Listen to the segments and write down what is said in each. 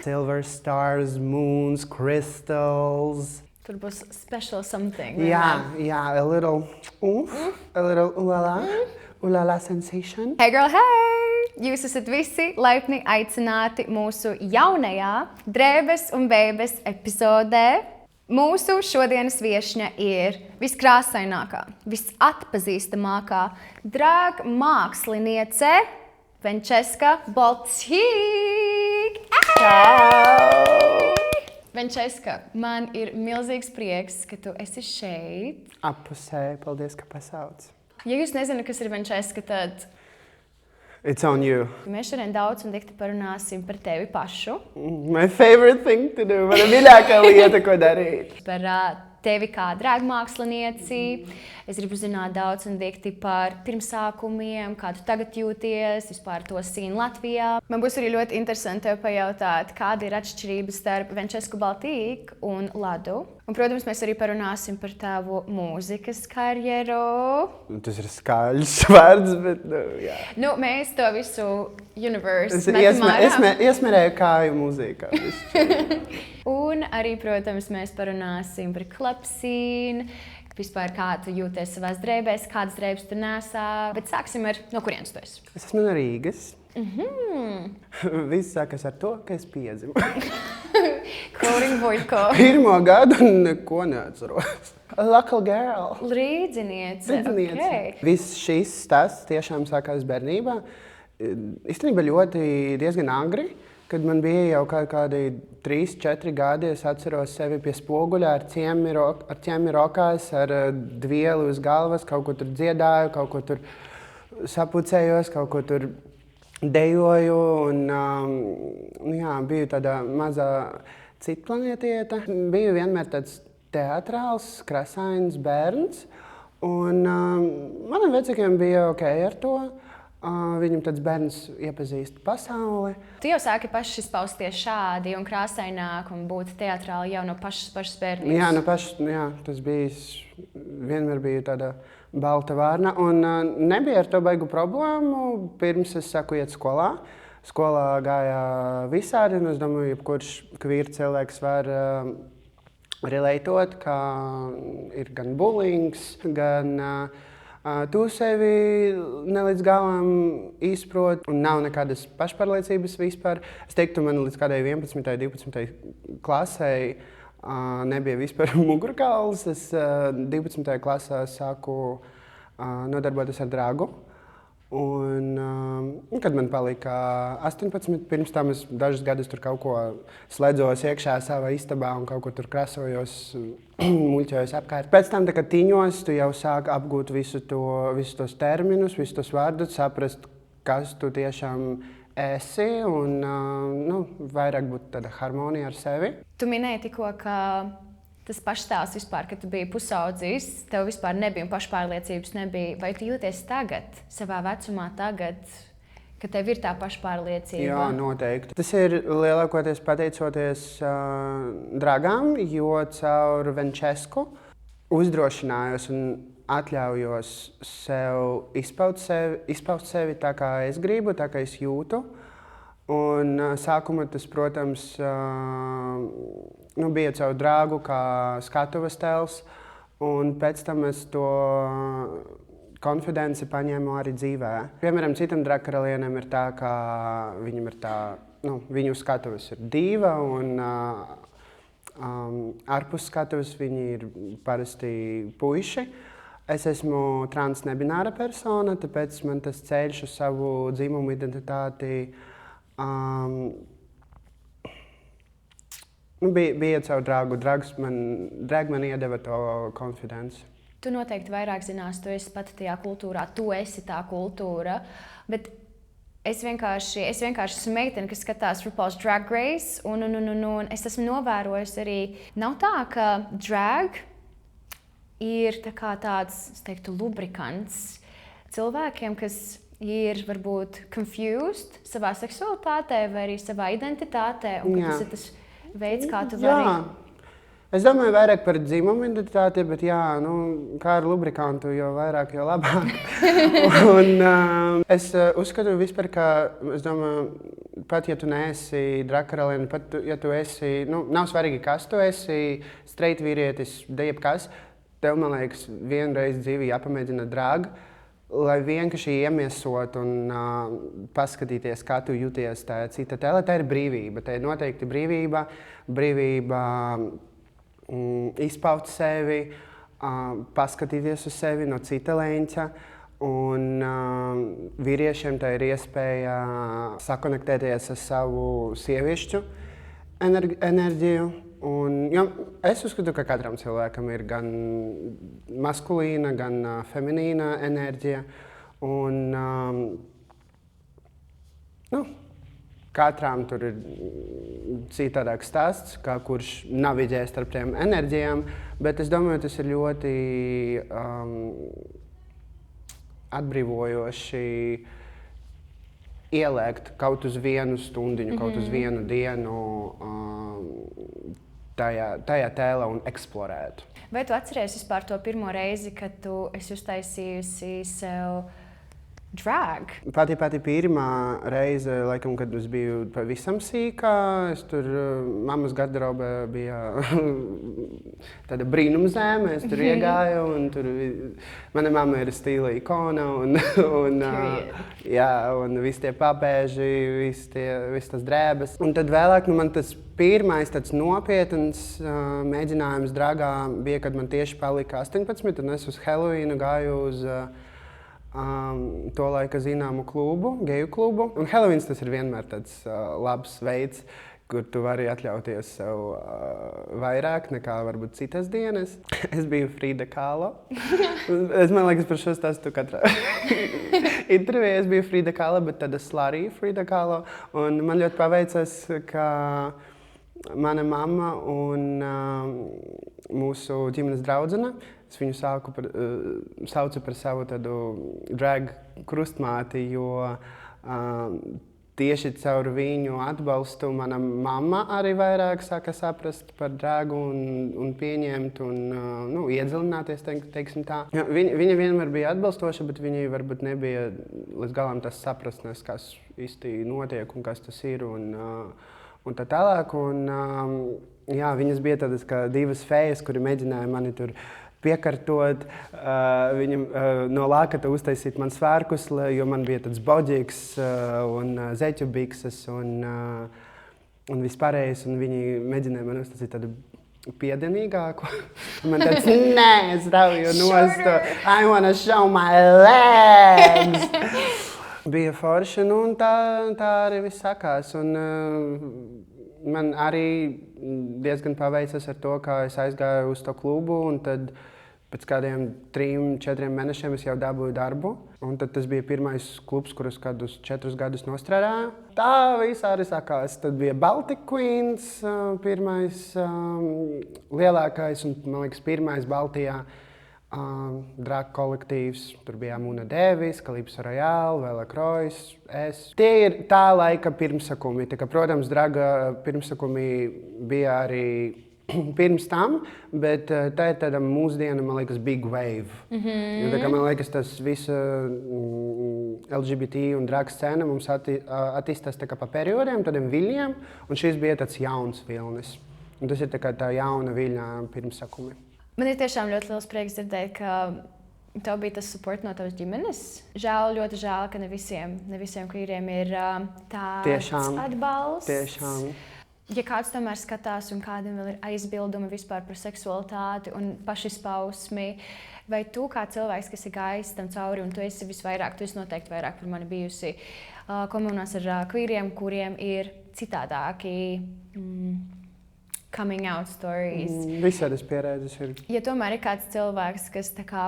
silver stars, moons, crystals. Tur būs special something. Yeah, a little oomph, a little ooh la la sensation. Hey girl, hey! Jūs esat visi laipni aicināti mūsu jaunajā Drēbes un bēbes epizodē. Mūsu šodienas viešņa ir viskrāsainākā, visatpazīstamākā drag māksliniece Venčeska Baltīk. Venčeska, man ir milzīgs prieks, ka tu esi šeit. Appusē, paldies, ka pasauc. Ja jūs nezināt, kas ir Venčeska, tad It's on you. mēs šodien daudz un dikti parunāsim par tevi pašu. My favorite thing to do. Mana mīļākā lieta, ko darīt. Par tevi kā drag mākslinieci. Es gribu zināt daudz un dikti par pirmsākumiem, kā tu tagad jūties, vispār to scīnu Latvijā. Man būs arī ļoti interesanti tev pajautāt, kāda ir atšķirība starp Venčesku Baltīk un Ladu. Un, protams, mēs arī parunāsim par tavu mūzikas karjeru. Tas ir skaļs vārds, bet, jā. Nu, mēs to visu universe metam ārā. Iesmerēju kāju mūzikā. Un arī, protams, mēs parunāsim par klapsīnu, vispār kā tu jūties savās drēbēs, kādas drēbes tu nesā. Bet sāksim ar, no kurienes tu esi? Es esmu no Rīgas. Viss sākas ar to, ka es piedzimu. Koring Vojtko. Pirmo gadu un neko neatceros. Local girl. Līdziniece. Okay. Viss šis stāsts tiešām sākās bērnībā. Īstenībā diezgan agri, kad man bija jau kādi 3-4 gadi. Es atceros sevi pie spoguļa ar ķēmi rokās, ar dvieli uz galvas, kaut ko tur dziedāju, kaut ko tur sapucējos, kaut ko tur dejoju. Biju tāda mazā citplanētieta. Biju vienmēr tāds teatrāls, krasains bērns. Un maniem vecākiem bija ok ar to. Viņam tāds bērns iepazīst pasauli. Tu jau sāki paši izpausties šādi un krāsaināk un būt teatrāli jau no pašas bērnības. Jā, no pašas, tas vienmēr bija tāda balta vārna. Un nebija ar to baigu problēmu. Pirms es sāku iet skolā. Skolā gāja visādi, un es domāju, jebkurš queer cilvēks var relatot, ka ir gan bullings, gan tu sevi nelīdz galam izprot, un nav nekādas pašpārliecības vispār. Es teiktu, man līdz kādai 11. 12. klasei nebija vispār mugurkauls. Es 12. klasē sāku nodarboties ar dragu. Un, kad man palika 18, pirms tam es dažus gadus tur kaut ko slēdzos iekšā savā istabā un kaut ko tur krasojos, muļķojos apkārt. Pēc tam, kad tiņos, tu jau sāk apgūt visus tos terminus, visus tos vārdus, saprast, kas tu tiešām esi un vairāk būt tāda harmonija ar sevi. Tu minēji tikko, ka tas pašstāsts vispār, ka tu biji pusaudzis, tev vispār nebija un pašpārliecības nebija. Vai tu jūties tagad, savā vecumā tagad, ka tev ir tā pašpārliecība? Jā, noteikti. Tas ir lielākoties pateicoties dragām, jo caur Venčesku uzdrošinājos un atļaujos sev izpaust sevi tā, kā es gribu, tā, kā es jūtu. Un sākumā tas, protams, bija caur dragu, kā skatuves tēls, un pēc tam es to konfidenci paņēmu arī dzīvē. Piemēram, citam dragkaralienēm ir tā, ka viņam ir tā, viņu skatuves ir diva, un ārpus skatuves viņi ir parasti puiši. Es esmu transnebināra persona, tāpēc man tas ceļš uz savu dzimumu identitāti bija caur dragu. Drag man iedeva to konfidenci. Tu noteikti vairāk zinās, tu esi pati tajā kultūrā, tu esi tā kultūra. Bet es vienkārši esmu meitene, kas skatās RuPaul's Drag Race, un es esmu novērojusi arī, nav tā, ka drag ir tāds, es teiktu, lubrikants cilvēkiem, kas ir varbūt confused savā seksualitātē vai arī savā identitātē, un ka tas ir tas veids, kā tu vari. Jā. Es domāju vairāk par dzimumu identitāti, bet kā ar lubrikantu, jo vairāk, jo labāk. Un es uzskatu vispār, ka, es domāju, pat ja tu neesi dragkaraliene, pat ja tu esi, nav svarīgi, kas tu esi, straight vīrietis, jebkas, tev, man liekas, vienreiz dzīvē jāpamēģina drag, lai vienkārši iemiesot un paskatīties, kā tu jūties tajā cita tēlā. Tā ir brīvība, tā ir noteikti brīvība izpaut sevi, paskatīties uz sevi no cita leņķa. Un vīriešiem tā ir iespēja sakonektēties ar savu sievišķu enerģiju. Es uzskatu, ka katram cilvēkam ir gan maskulīna, gan feminīna enerģija. Katram tur ir citādāks stāsts, kurš naviģē starp tiem enerģijām, bet es domāju, tas ir ļoti atbrīvojoši ieliekt kaut uz vienu stundiņu, kaut uz vienu dienu tajā tēlā un eksplorēt. Vai tu atceries vispār to pirmo reizi, kad tu esi uztaisījusi sev drag? Pati pirmā reize, laikam, kad es biju pavisam sīkā, es tur mammas garderobē bija tāda brīnumzeme, es tur iegāju, un tur mana mamma ir stila ikona, un visi tie papēži, visi tas drēbes. Un tad vēlāk, man tas pirmais tāds nopietns mēģinājums dragā bija, kad man tieši palika 18, un es uz Halloweenu gāju uz to laika zināmu klubu, geju klubu. Un Halloweens tas ir vienmēr tāds labs veids, kur tu vari atļauties sev vairāk nekā varbūt citas dienas. Es biju Frida Kahlo. Man liekas, par šo stāstu katrā intervijā es biju Frida Kahlo, bet tad es slārīju Frida Kahlo. Un man ļoti paveicas, ka mana mamma un mūsu ģimenes draudzene, es viņu saucu par savu tādu drag krustmāti, jo tieši caur viņu atbalstu mana mamma arī vairāk sāka saprast par dragu un pieņemt un iedziļināties, teiksim tā. Viņa vienmēr bija atbalstoša, bet viņa varbūt nebija līdz galam tas sapratnes, kas īsti notiek un kas tas ir un tā tālāk. Viņas bija tādas kā divas fejas, kuri mēģināja mani tur piekartot, viņam no lākata uztaisīt man svārkus, jo man bija tāds bodžīgs un zeķu bikses un vispārējais, un viņi mēģināja man uztaisīt tādu piedenīgāku. Man tāds, nē, es rauju nost, I wanna show my legs. Bija forši, un tā arī viss sakās. Un man arī diezgan paveicas ar to, ka es aizgāju uz to klubu, un tad pēc kādiem 3-4 mēnešiem es jau dabūju darbu. Un tad tas bija pirmais klubs, kurus kādus 4 gadus nostrādāju. Tā visā arī sakās. Tad bija Baltic Queens, pirmais lielākais un, man liekas, pirmais Baltijā drag kolektīvs. Tur bija Muna Devis, Calypso Royale, Vela Krois, es. Tie ir tā laika pirmsakumi. Protams, draga pirmsakumi bija arī pirms tam, bet tā ir tāda mūsdiena, man liekas, big wave. Jo, man liekas, tas visa LGBT un drag scēna mums attīstās pa periodiem, tādiem viļņiem, un šis bija tāds jauns vilnis. Un tas ir tā jauna viļņa pirmsakumi. Man ir tiešām ļoti liels prieks dzirdēt, ka tev bija tas support no tavas ģimenes. Ļoti žēl, ka ne visiem queeriem ir tāds atbalsts. Tiešām. Ja kāds tomēr skatās un kādam vēl ir aizbildumi vispār par seksualitāti un pašizpausmi, vai tu kā cilvēks, kas ir gājis tam cauri un tu esi noteikti vairāk par mani bijusi komunās ar queeriem, kuriem ir citādāki coming out stories. Visādas pieredzes ir. Ja tomēr ir kāds cilvēks,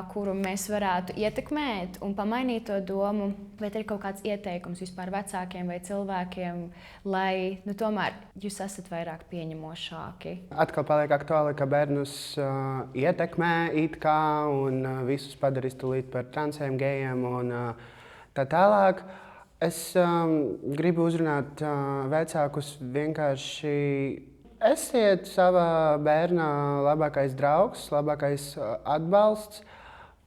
kuru mēs varētu ietekmēt un pamainīt to domu, vai ir kaut kāds ieteikums vispār vecākiem vai cilvēkiem, lai tomēr jūs esat vairāk pieņemošāki? Atkal paliek aktuāli, ka bērnus ietekmē it kā un visus padarīs tūlīt par transiem, gejiem un tā tālāk. Es gribu uzrunāt vecākus vienkārši. Esiet savā bērnā labākais draugs, labākais atbalsts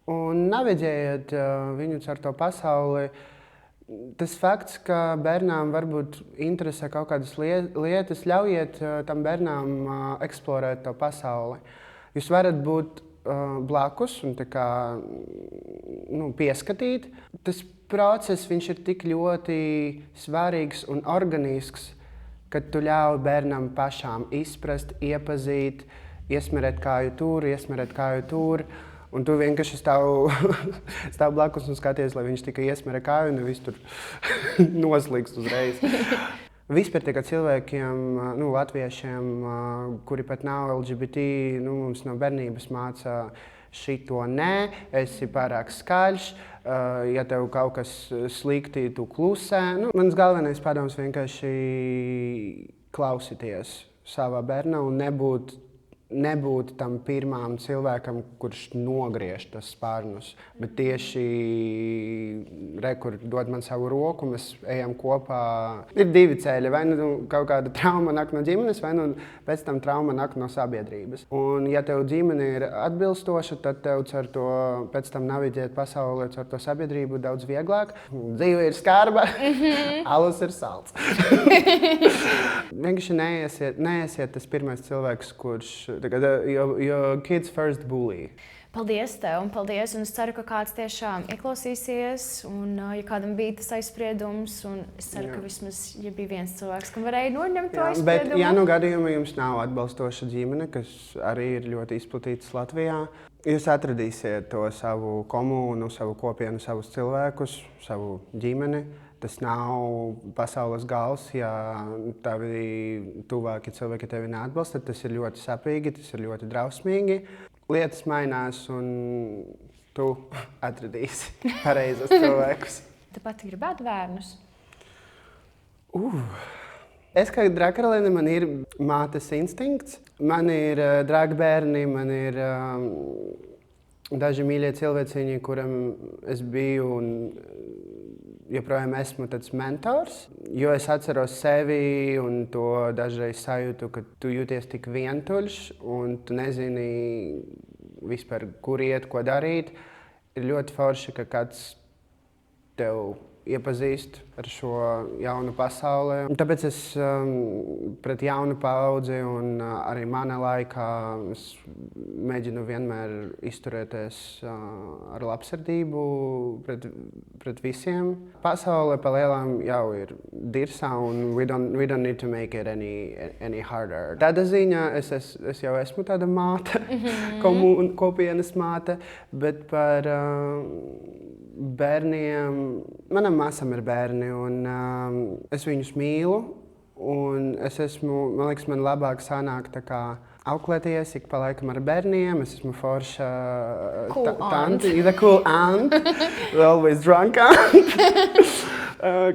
un naviģējiet viņu ar to pasauli. Tas fakts, ka bērnām varbūt interesē kaut kādas lietas, ļaujiet tam bērnām eksplorēt to pasauli. Jūs varat būt blakus un tā kā, pieskatīt. Tas process viņš ir tik ļoti svarīgs un organisks, ka tu ļauj bērnam pašām izprast, iepazīt, iesmerēt kāju tur. Un tu vienkārši stāv blakus un skaties, lai viņš tikai iesmerē kāju un nevis tur noslīgst uzreiz. Vispār cilvēkiem, latviešiem, kuri pat nav LGBT, mums no bērnības māca šito nē, esi pārāk skaļš, ja tev kaut kas slikti, tu klusē. Mans galvenais padoms vienkārši klausīties savā bērnā un nebūt tam pirmām cilvēkam, kurš nogriež tas spārnus, bet tieši kur dod man savu roku, mēs ejam kopā. Ir divi ceļi, vai nu kaut kāda trauma nāk no ģimenes, vai nu pēc tam trauma nāk no sabiedrības. Un ja tev ģimene ir atbilstoša, tad tev ar to pēc tam naviģēt pasaulē, ar to sabiedrību daudz vieglāk. Dzīve ir skarba, alus ir salds. Vienkārši neesiet tas pirmais cilvēks, kurš your kids first bully. Paldies tev, un paldies. Un es ceru, ka kāds tiešām ieklausīsies, un ja kādam bija tas aizspriedums, un es ceru, ka vismaz ja bija viens cilvēks, kam varēja noņemt to aizspriedumu. Bet, ja gadījumā jums nav atbalstoša ģimene, kas arī ir ļoti izplatītas Latvijā, jūs atradīsiet to savu komunu, savu kopienu, savus cilvēkus, savu ģimeni. Tas nav pasaules gals, ja tavi tuvākie cilvēki tevi neatbalsta. Tas ir ļoti sapīgi, tas ir ļoti drausmīgi. Lietas mainās, un tu atradīsi pareizos cilvēkus. Tu pati gribētu bērnus? Es kā dragkaraliene, man ir mātes instinkts. Man ir dragbērni, man ir daži mīļie cilvēciņi, kuram es biju un joprojām esmu tāds mentors, jo es atceros sevi un to dažreiz sajūtu, ka tu jūties tik vientuļš un tu nezini vispār, kur iet, ko darīt. Ir ļoti forši, ka kāds tev iepazīst ar šo jaunu pasauli. Tāpēc es pret jaunu paudzi un arī manā laikā mēģinu vienmēr izturēties ar labsirdību pret visiem. Pasaule pa lielām jau ir dirsa un we don't need to make it any harder. Tāda ziņā es jau esmu tāda māte, kopienas māte, bet par bērniem, manam māsam ir bērni un es viņus mīlu un man liekas, man labāk sanāk tā kā auklēties ik pa laikam ar bērniem. Es esmu forša tanti, the cool aunt, the always drunk aunt,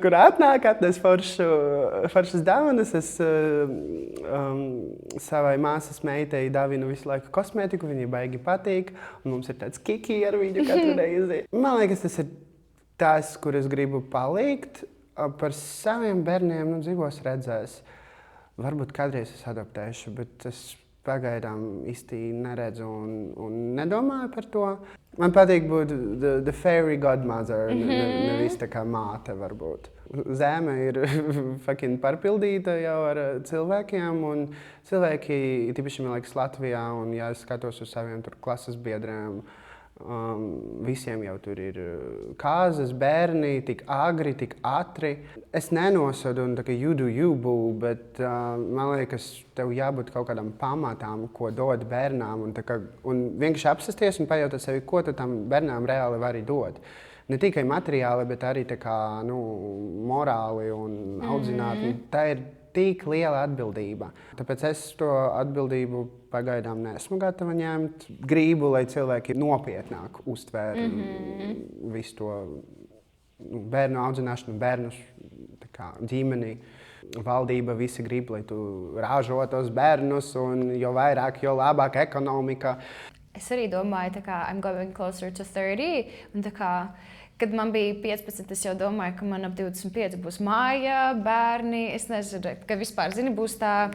kur atnāk, atnes foršas dāvanas. Es savai māsas meitai davinu visu laiku kosmētiku, viņai baigi patīk, un mums ir tāds kiki ar viņu katru reizi. Man liekas, tas ir tas, kur es gribu palikt. Par saviem bērniem dzīvos redzēs. Varbūt kādreiz es adoptēšu, bet es pagaidām īsti neredzu un nedomāju par to. Man patīk būt the fairy godmother, nevis tā kā māte varbūt. Zeme ir fucking pārpildīta jau ar cilvēkiem, un cilvēki, tīpaši, man liekas, Latvijā, un ja es skatos uz saviem tur klases biedriem, visiem jau tur ir kāzas, bērni, tik agri, tik ātri. Es nenosodu un tā kā you do you, boo, bet man liekas, tev jābūt kaut kādam pamatām, ko dod bērnām, un vienkārši apsasties un pajautāt sevi, ko tu tam bērnām reāli vari dot. Ne tikai materiāli, bet arī tā kā, morāli un audzinātni. Tā ir tik liela atbildība. Tāpēc es to atbildību pagaidām neesmu gatava ņemt. Gribu, lai cilvēki nopietnāk uztver visu to bērnu audzināšanu, bērnus, tā kā ģimeni. Valdība visi grib, lai tu ražo tos bērnus, un jo vairāk, jo labāk ekonomika. Es arī domāju, I'm going closer to 30, un kad man bija 15, es jau domāju, ka man ap 25 būs māja, bērni. Es nezinu, ka vispār, būs tā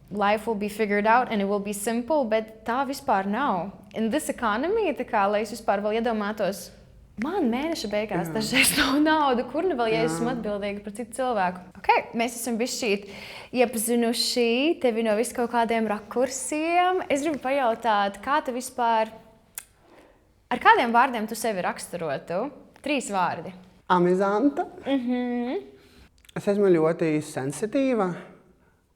life will be figured out and it will be simple, bet tā vispār nav. In this economy, lai es vispār vēl iedomātos Man mēneša beigās dažreiz nav nauda, kur nu vēl, ja esmu atbildīga par citu cilvēku. Okay, mēs esam bišķīt iepazinuši tevi no vis kaut kādiem rakursiem. Es gribu pajautāt, kā tu vispār, ar kādiem vārdiem tu sevi raksturotu? 3 vārdi. Amizanta. Es esmu ļoti sensitīva,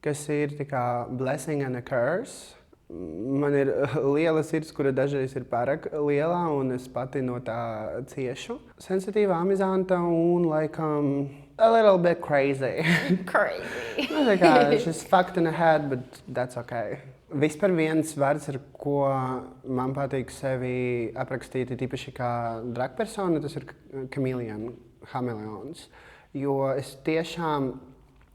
kas ir tā kā blessing and a curse. Man ir liela sirds, kura dažreiz ir pārāk liela, un es pati no tā ciešu. Sensitīva, amizanta un, laikam, a little bit crazy. Crazy. Tā kā šis fucked in the head, but that's okay. Vispār viens vārds, ar ko man patīk sevi aprakstīt, tīpaši kā dragpersona, tas ir chameleons. Jo es tiešām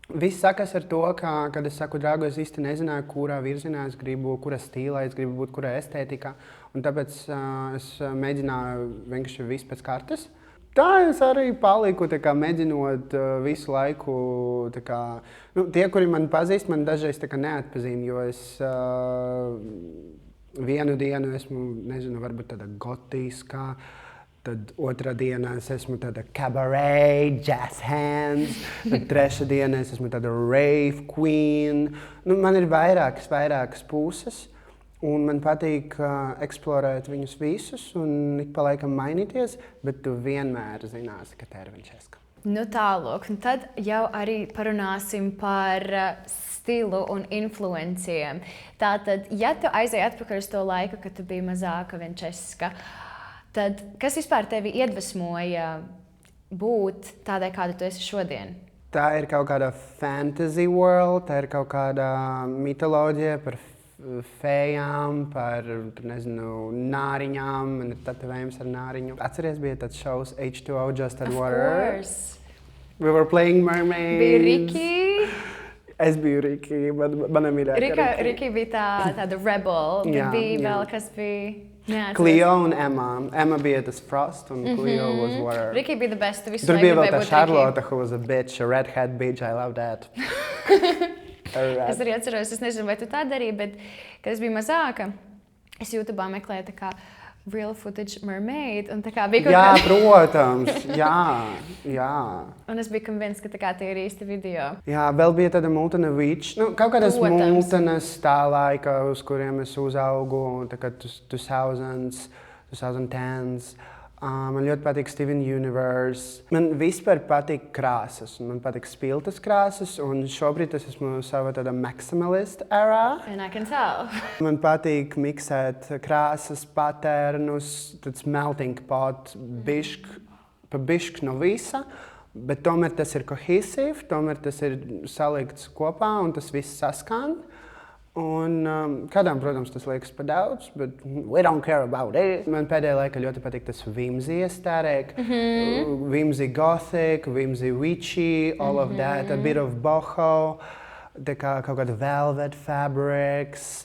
viss sakas ar to, ka, kad es saku dragu, es īsti nezināju, kurā virzienā es gribu, kurā stīlā es gribu būt, kurā estētikā. Un tāpēc es mēģināju vienkārši visu pēc kārtas. Tā es arī paliku, tā kā mēģinot visu laiku. Tā kā, tie, kuri man pazīst, man dažreiz tā kā neatpazīn, jo es vienu dienu esmu, nezinu, varbūt tāda gotiskā. Tad otrā dienā es esmu tāda cabaret, jazz hands. Tad trešā dienā es esmu tāda rave queen. Man ir vairākas puses. Un man patīk eksplorēt viņus visus un ik pa laikam mainīties. Bet tu vienmēr zināsi, ka tā ir Vinčeska. Tālāk. Tad jau arī parunāsim par stilu un influenciem. Tātad, ja tu aizēji atpakaļ uz to laiku, kad tu biji mazāka Vinčeska, tad kas vispār tevi iedvesmoja būt tādai, kāda tu esi šodien? Tā ir kaut kāda fantasy world, tā ir kaut kāda mitoloģija par fējām, par, nezinu, nāriņām. Man ir tatovējums ar nāriņu. Atceries, bija tāds šovs H2O, Just Add Water? Of course. We were playing mermaids. Bija Riki. Es biju Riki, mana mīļākā Riki bija tāda rebel, bet bija vēl, kas bija... Cleo un Emma. Emma bija tas Frost un Cleo was Water. Riki bija the best. Tur bija vēl tā Charlotte, who was a bitch, a redhead bitch. I love that. Es arī atceros, es nezinu, vai tu tā darīji, bet, kad es biju mazāka, es YouTube'ā meklēju tā kā real footage mermaid, un tā kā bija kaut kā... Jā, protams, jā. Un es biju convinced, ka tā kā tie ir īsti video. Jā, vēl bija tāda multena witch, kaut kādas multenas tā laika, uz kuriem es uzaugu, tā kā 2000s, 2010s. Man ļoti patīk Steven Universe. Man vispār patīk krāsas, man patīk spiltas krāsas, un šobrīd es esmu savā tāda maximalist era. And I can tell. Man patīk miksēt krāsas, patērnus, tāds melting pot, pa bišķi no visa, bet tomēr tas ir cohesive, tomēr tas ir salikts kopā un tas viss saskan. Un kādām, protams, tas liekas par daudz, bet we don't care about it. Man pēdējā laikā ļoti patīk tas whimsy aesthetic, whimsy gothic, whimsy witchy, all of that, a bit of boho, tā kā kaut kāda velvet fabrics,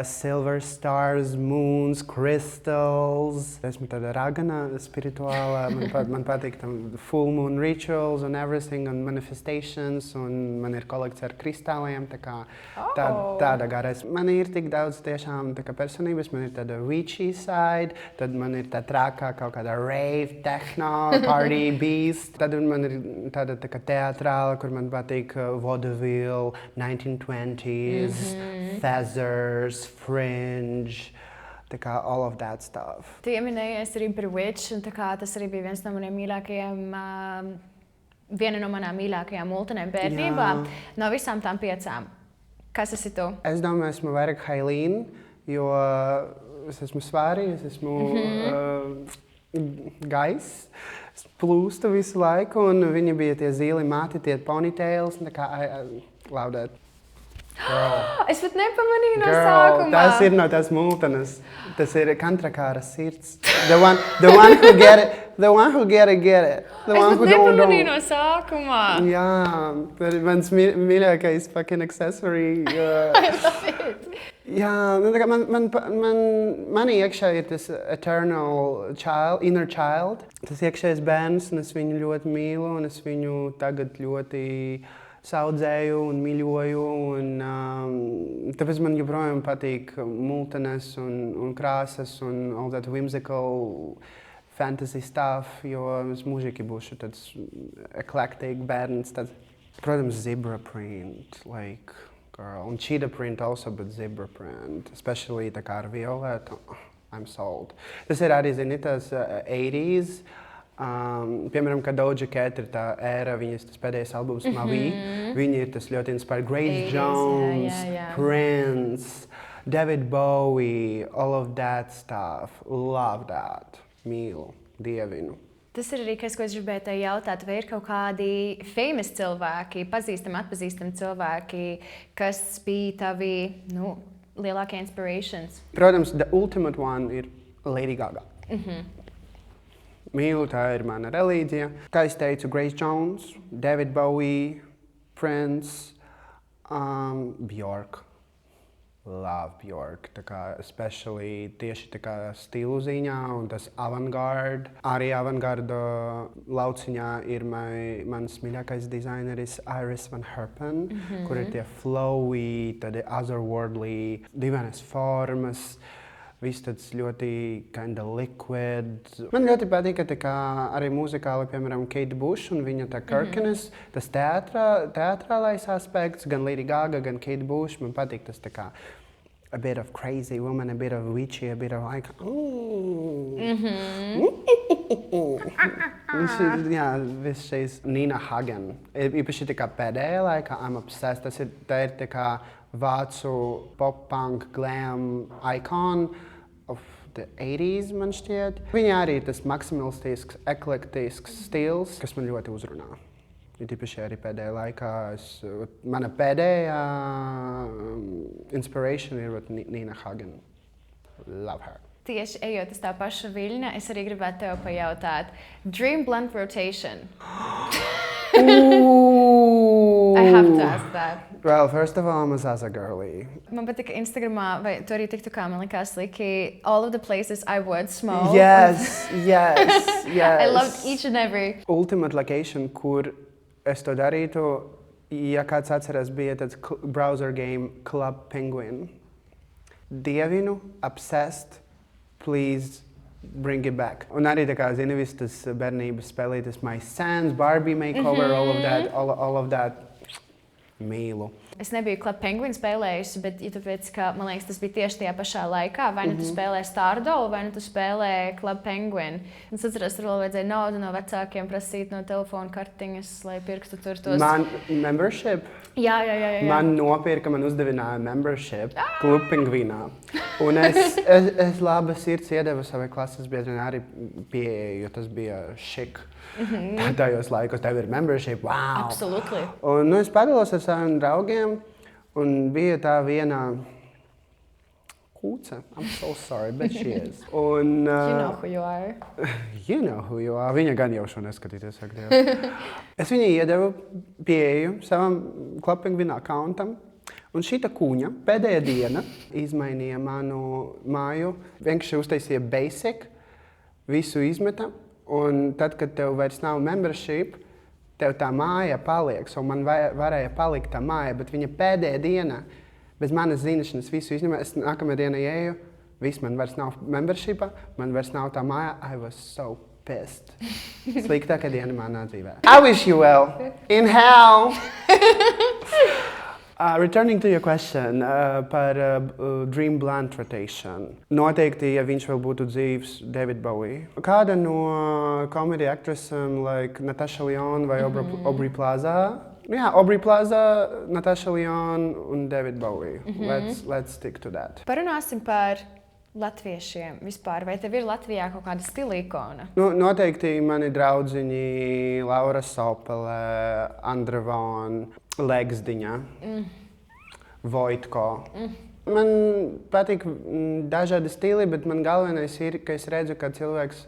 silver stars, moons, crystals. Esmu tāda ragana, spirituāla. Man patīk tam full moon rituals and everything, un manifestations, un man ir kolekcija ar kristāliem. Tāda garais. Man ir tik daudz tiešām tā kā personības. Man ir tāda witchy side, tad man ir tā trakā kaut kāda rave, techno, party beast. Tad man ir tāda tā kā teatrāla, kur man patīk vaudeville, 1920s, Feathers, Fringe, tā kā all of that stuff. Tu ieminējies arī par witch, un tā kā tas arī bija viens no maniem mīļākajiem, viena no manām mīļākajām multenēm bērnībā. No visām tām 5. Kas esi tu? Es domāju, esmu vairāk Hailīna, jo es esmu svāri, es esmu gaiss. Es plūstu visu laiku, un viņi bija tie zili mati, tie ponytails, tā kā laudēt. Es pat nepamanīju no sākuma. Tas ir no tās multenes. Tas ir kantrakāra sirds. The one who get it. The one who get it, get it. The one who don't. Es pat nepamanīju no sākumā. Jā, tas ir mans mīļākais fucking accessory. I love it. Jā, manī iekšā ir tas eternal child, inner child. Tas iekšējais bērns, un es viņu ļoti mīlu, un es viņu tagad ļoti saudzēju un mīļoju, un tāpēc man joprojām patīk multenes un krāsas un all that whimsical fantasy stuff, jo es mūžīgi būšu tāds eclectic bērns. Tāds, protams, zebra print, like, girl. Un cheetah print also, but zebra print. Especially tā kā ar violetu. I'm sold. Tas ir arī, zini, tas 80s. Piemēram, kad Doja Cat ir tā ēra, viņas tas pēdējais albums Mavi. Viņi ir tas ļoti inspirēti. Grace Jones, Prince, David Bowie, all of that stuff. Love that. Mīlu, dievinu. Tas ir arī kas, ko es gribēju te jautāt, vai ir kaut kādi famous cilvēki, pazīstami, atpazīstami cilvēki, kas bija tavi, lielākie inspirations? Protams, the ultimate one ir Lady Gaga. Mīlu, tā ir mana reliģija. Kā es teicu, Grace Jones, David Bowie, Prince, Bjork. Love Bjork, tā kā especially tieši tā kā stilu ziņā un tas avantgārd. Arī avantgārda lauciņā ir mans mīļākais dizaineris Iris Van Herpen, kur ir tie flowy, tādi otherworldly, divainas formas. Viss tāds ļoti kinda liquid. Man ļoti patīk, ka arī muzikāli, piemēram, Kate Bush un viņa tā Kirkenes, tas teatrālais aspekts, gan Lady Gaga, gan Kate Bush, man patīk tas tā kā a bit of crazy woman, a bit of witchy, a bit of like, jā, viss šeit Nina Hagen. Īpaši tā kā pēdējā laikā, I'm obsessed. Tā ir tā kā vācu pop-punk glam icon of the 80s, man šķiet. Viņa arī tas maksimalistisks, eklektisks stils, kas man ļoti uzrunā. Īpaši arī pēdējā laikā, mana pēdējā inspiration ir Nina Hagen. Love her. Tieši ejot uz tā paša viļņa, es arī gribētu tev pajautāt. Dream Blunt Rotation. I have to ask that. Well, first of all, I'm a Zaza girly. Man patika Instagramā, vai tu arī tiktu, kā man likās liki, all of the places I would smoke. Yes. I loved each and every. Ultimate location, kur es to darītu, ja kāds atceras, bija tāds browser game Club Penguin. Dievinu, obsessed, please bring it back. Un arī tā kā, zini, viss tas bērnības spēlītas My Sans, Barbie makeover, all of that. Mīlu. Es nebiju Club Penguin spēlējusi, bet tāpēc, ka, man liekas, tas bija tieši tajā pašā laikā. Vai nu tu spēlē Stardoll, vai nu tu spēlē Club Penguin. Es atceros, tur vēl vajadzēja naudu no vecākiem prasīt no telefona kartiņas, lai pirkstu tur tos. Man membership? Jā. Man nopirka, man uzdevināja membership Club Penguinā. Un es laba sirds iedevu savai klases biedrenei arī pieeju, jo tas bija šik. Tajos laikos tev ir membership, wow! Absolutely. Un es padalos ar saviem draugiem, un bija tā viena kūce. I'm so sorry, but she is. Un, you know who you are. You know who you are. Viņa gan jau šo neskatīties, saka Dievs. Es viņai iedevu pieeju savam Club Penguin accountam, un šita kuņa pēdējā diena izmainīja manu māju, vienkārši uztaisīja basic, visu izmeta. Un tad, kad tev vairs nav membership, tev tā māja paliek. So man varēja palikt tā māja, bet viņa pēdējā diena, bez manas zināšanas, visu izņemot. Es nākamajā dienā ieju, viss man vairs nav membershipā, man vairs nav tā māja. I was so pissed. Sliktākā diena manā dzīvē. I wish you well. In hell. Returning to your question par Dream Blunt Rotation. Noteikti, ja viņš vēl būtu dzīvs, David Bowie. Kāda no comedy actressiem, like Natasha Lyonne vai Aubrey Plaza? Jā, Aubrey Plaza, Natasha Lyonne un David Bowie. Let's stick to that. Parunāsim par latviešiem vispār. Vai tev ir Latvijā kaut kāda stila ikona? Noteikti mani draudziņi Laura Sopele, Andra Von, Legsdiņa, Vojtko. Man patīk dažādi stili, bet man galvenais ir, ka es redzu, ka cilvēks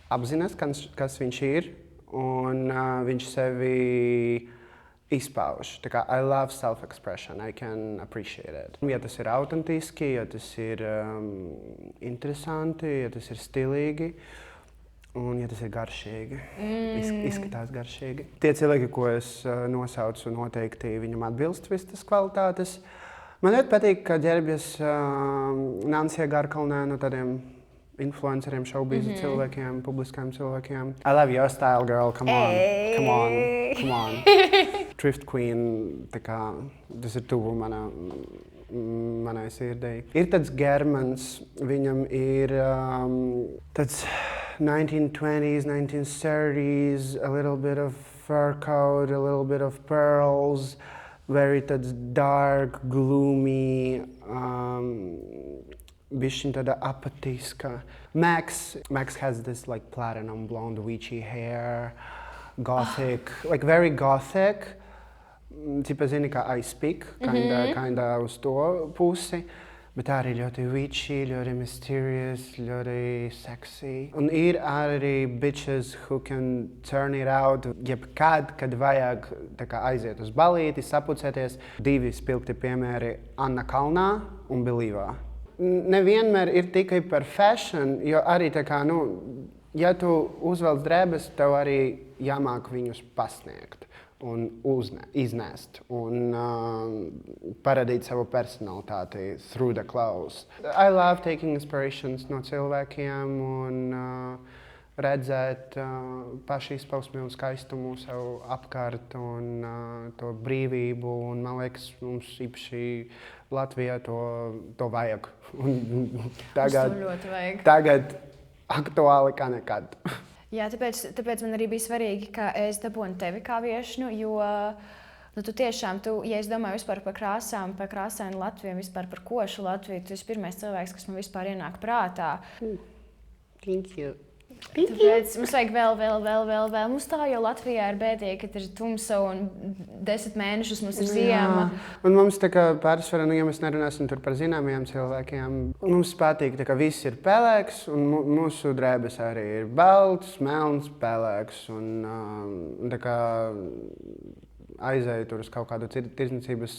apzinās, kas viņš ir, un viņš sevi izpauž. Tā kā I love self-expression, I can appreciate it. Ja tas ir autentiski, ja tas ir interesanti, ja tas ir stilīgi, un ja tas ir garšīgi, izskatās garšīgi. Tie cilvēki, ko es nosaucu, noteikti viņam atbilst visas kvalitātes. Man ļoti patīk, ka ģērbjas Nansija Garkalnē no tādiem influenceriem, showbizu cilvēkiem, publiskajiem cilvēkiem. I love your style, girl, come on. Thrift Queen, tā kā tas ir tuvu manai sirdei. Ir tāds Germans, viņam ir tāds 1920s, 1930s, a little bit of fur coat, a little bit of pearls, very tāds dark, gloomy, bišķiņ tāda apatiska. Max has this like platinum blonde witchy hair, gothic, like very gothic. Tipa zini, kā I Speak, kinda uz to pusi, bet arī ļoti witchy, ļoti mysterious, ļoti sexy. Un ir arī bitches who can turn it out jebkad, kad vajag tā kā aiziet uz balīti, sapucēties. 2 spilgti piemēri Anna Kalnā un Bilīvā. Nevienmēr ir tikai par fashion, jo arī tā kā, ja tu uzvelc drēbes, tev arī jāmāk viņus pasniegt un iznest un parādīt savu personalitāti through the clothes. I love taking inspirations no cilvēkiem un redzēt pašizpausmi un skaistumu sev apkārt un to brīvību. Un, man liekas, mums īpaši Latvijā to vajag. Un tagad aktuāli kā nekad. Jā, tāpēc man arī bija svarīgi, ka es dabūnu tevi kā viešņu, jo tu tiešām, ja es domāju vispār par krāsām, par krāsainu Latviju, vispār par košu Latviju, tu esi pirmais cilvēks, kas man vispār ienāk prātā. Thank you. Tāpēc mums vajag vēl. Mums tā jau Latvijā ir bēdīgi, ka ir tumsa un 10 mēnešus mums ir ziema. Un mums tā kā pārsvarā, ja mēs nerunāsim tur par zināmiem cilvēkiem, mums patīk, tā kā viss ir pelēks un mūsu drēbes arī ir balts, melns, pelēks un tā kā aizēju tur uz kaut kādu tirdzniecības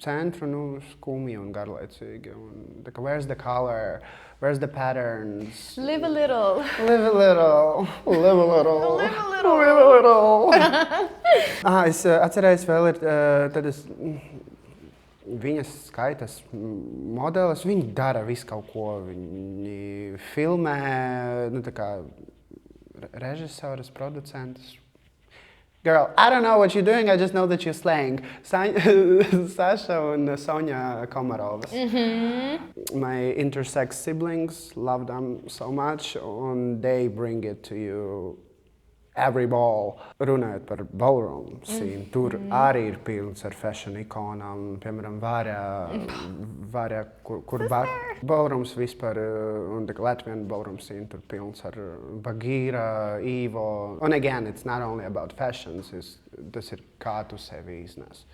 centru, skumji un garlaicīgi. Un tā kā where's the color? Where's the patterns? Live a little. Es atcerējos vēl ir tādas viņas skaitas modeles. Viņi dara visu kaut ko. Viņi filmē, tā kā režisoras, producentas. Girl, I don't know what you're doing, I just know that you're slaying. Sasha and Sonia Komarovas. My intersex siblings love them so much, and they bring it to you every ball. Runājot par ballroom scene, tur arī ir pilns ar fashion ikonām, piemēram, Vārā, kur ballrooms vispār, un Latvian ballroom scene tur pilns ar Bagīra, Ivo. And again, it's not only about fashions, tas ir kā tu sevi iznes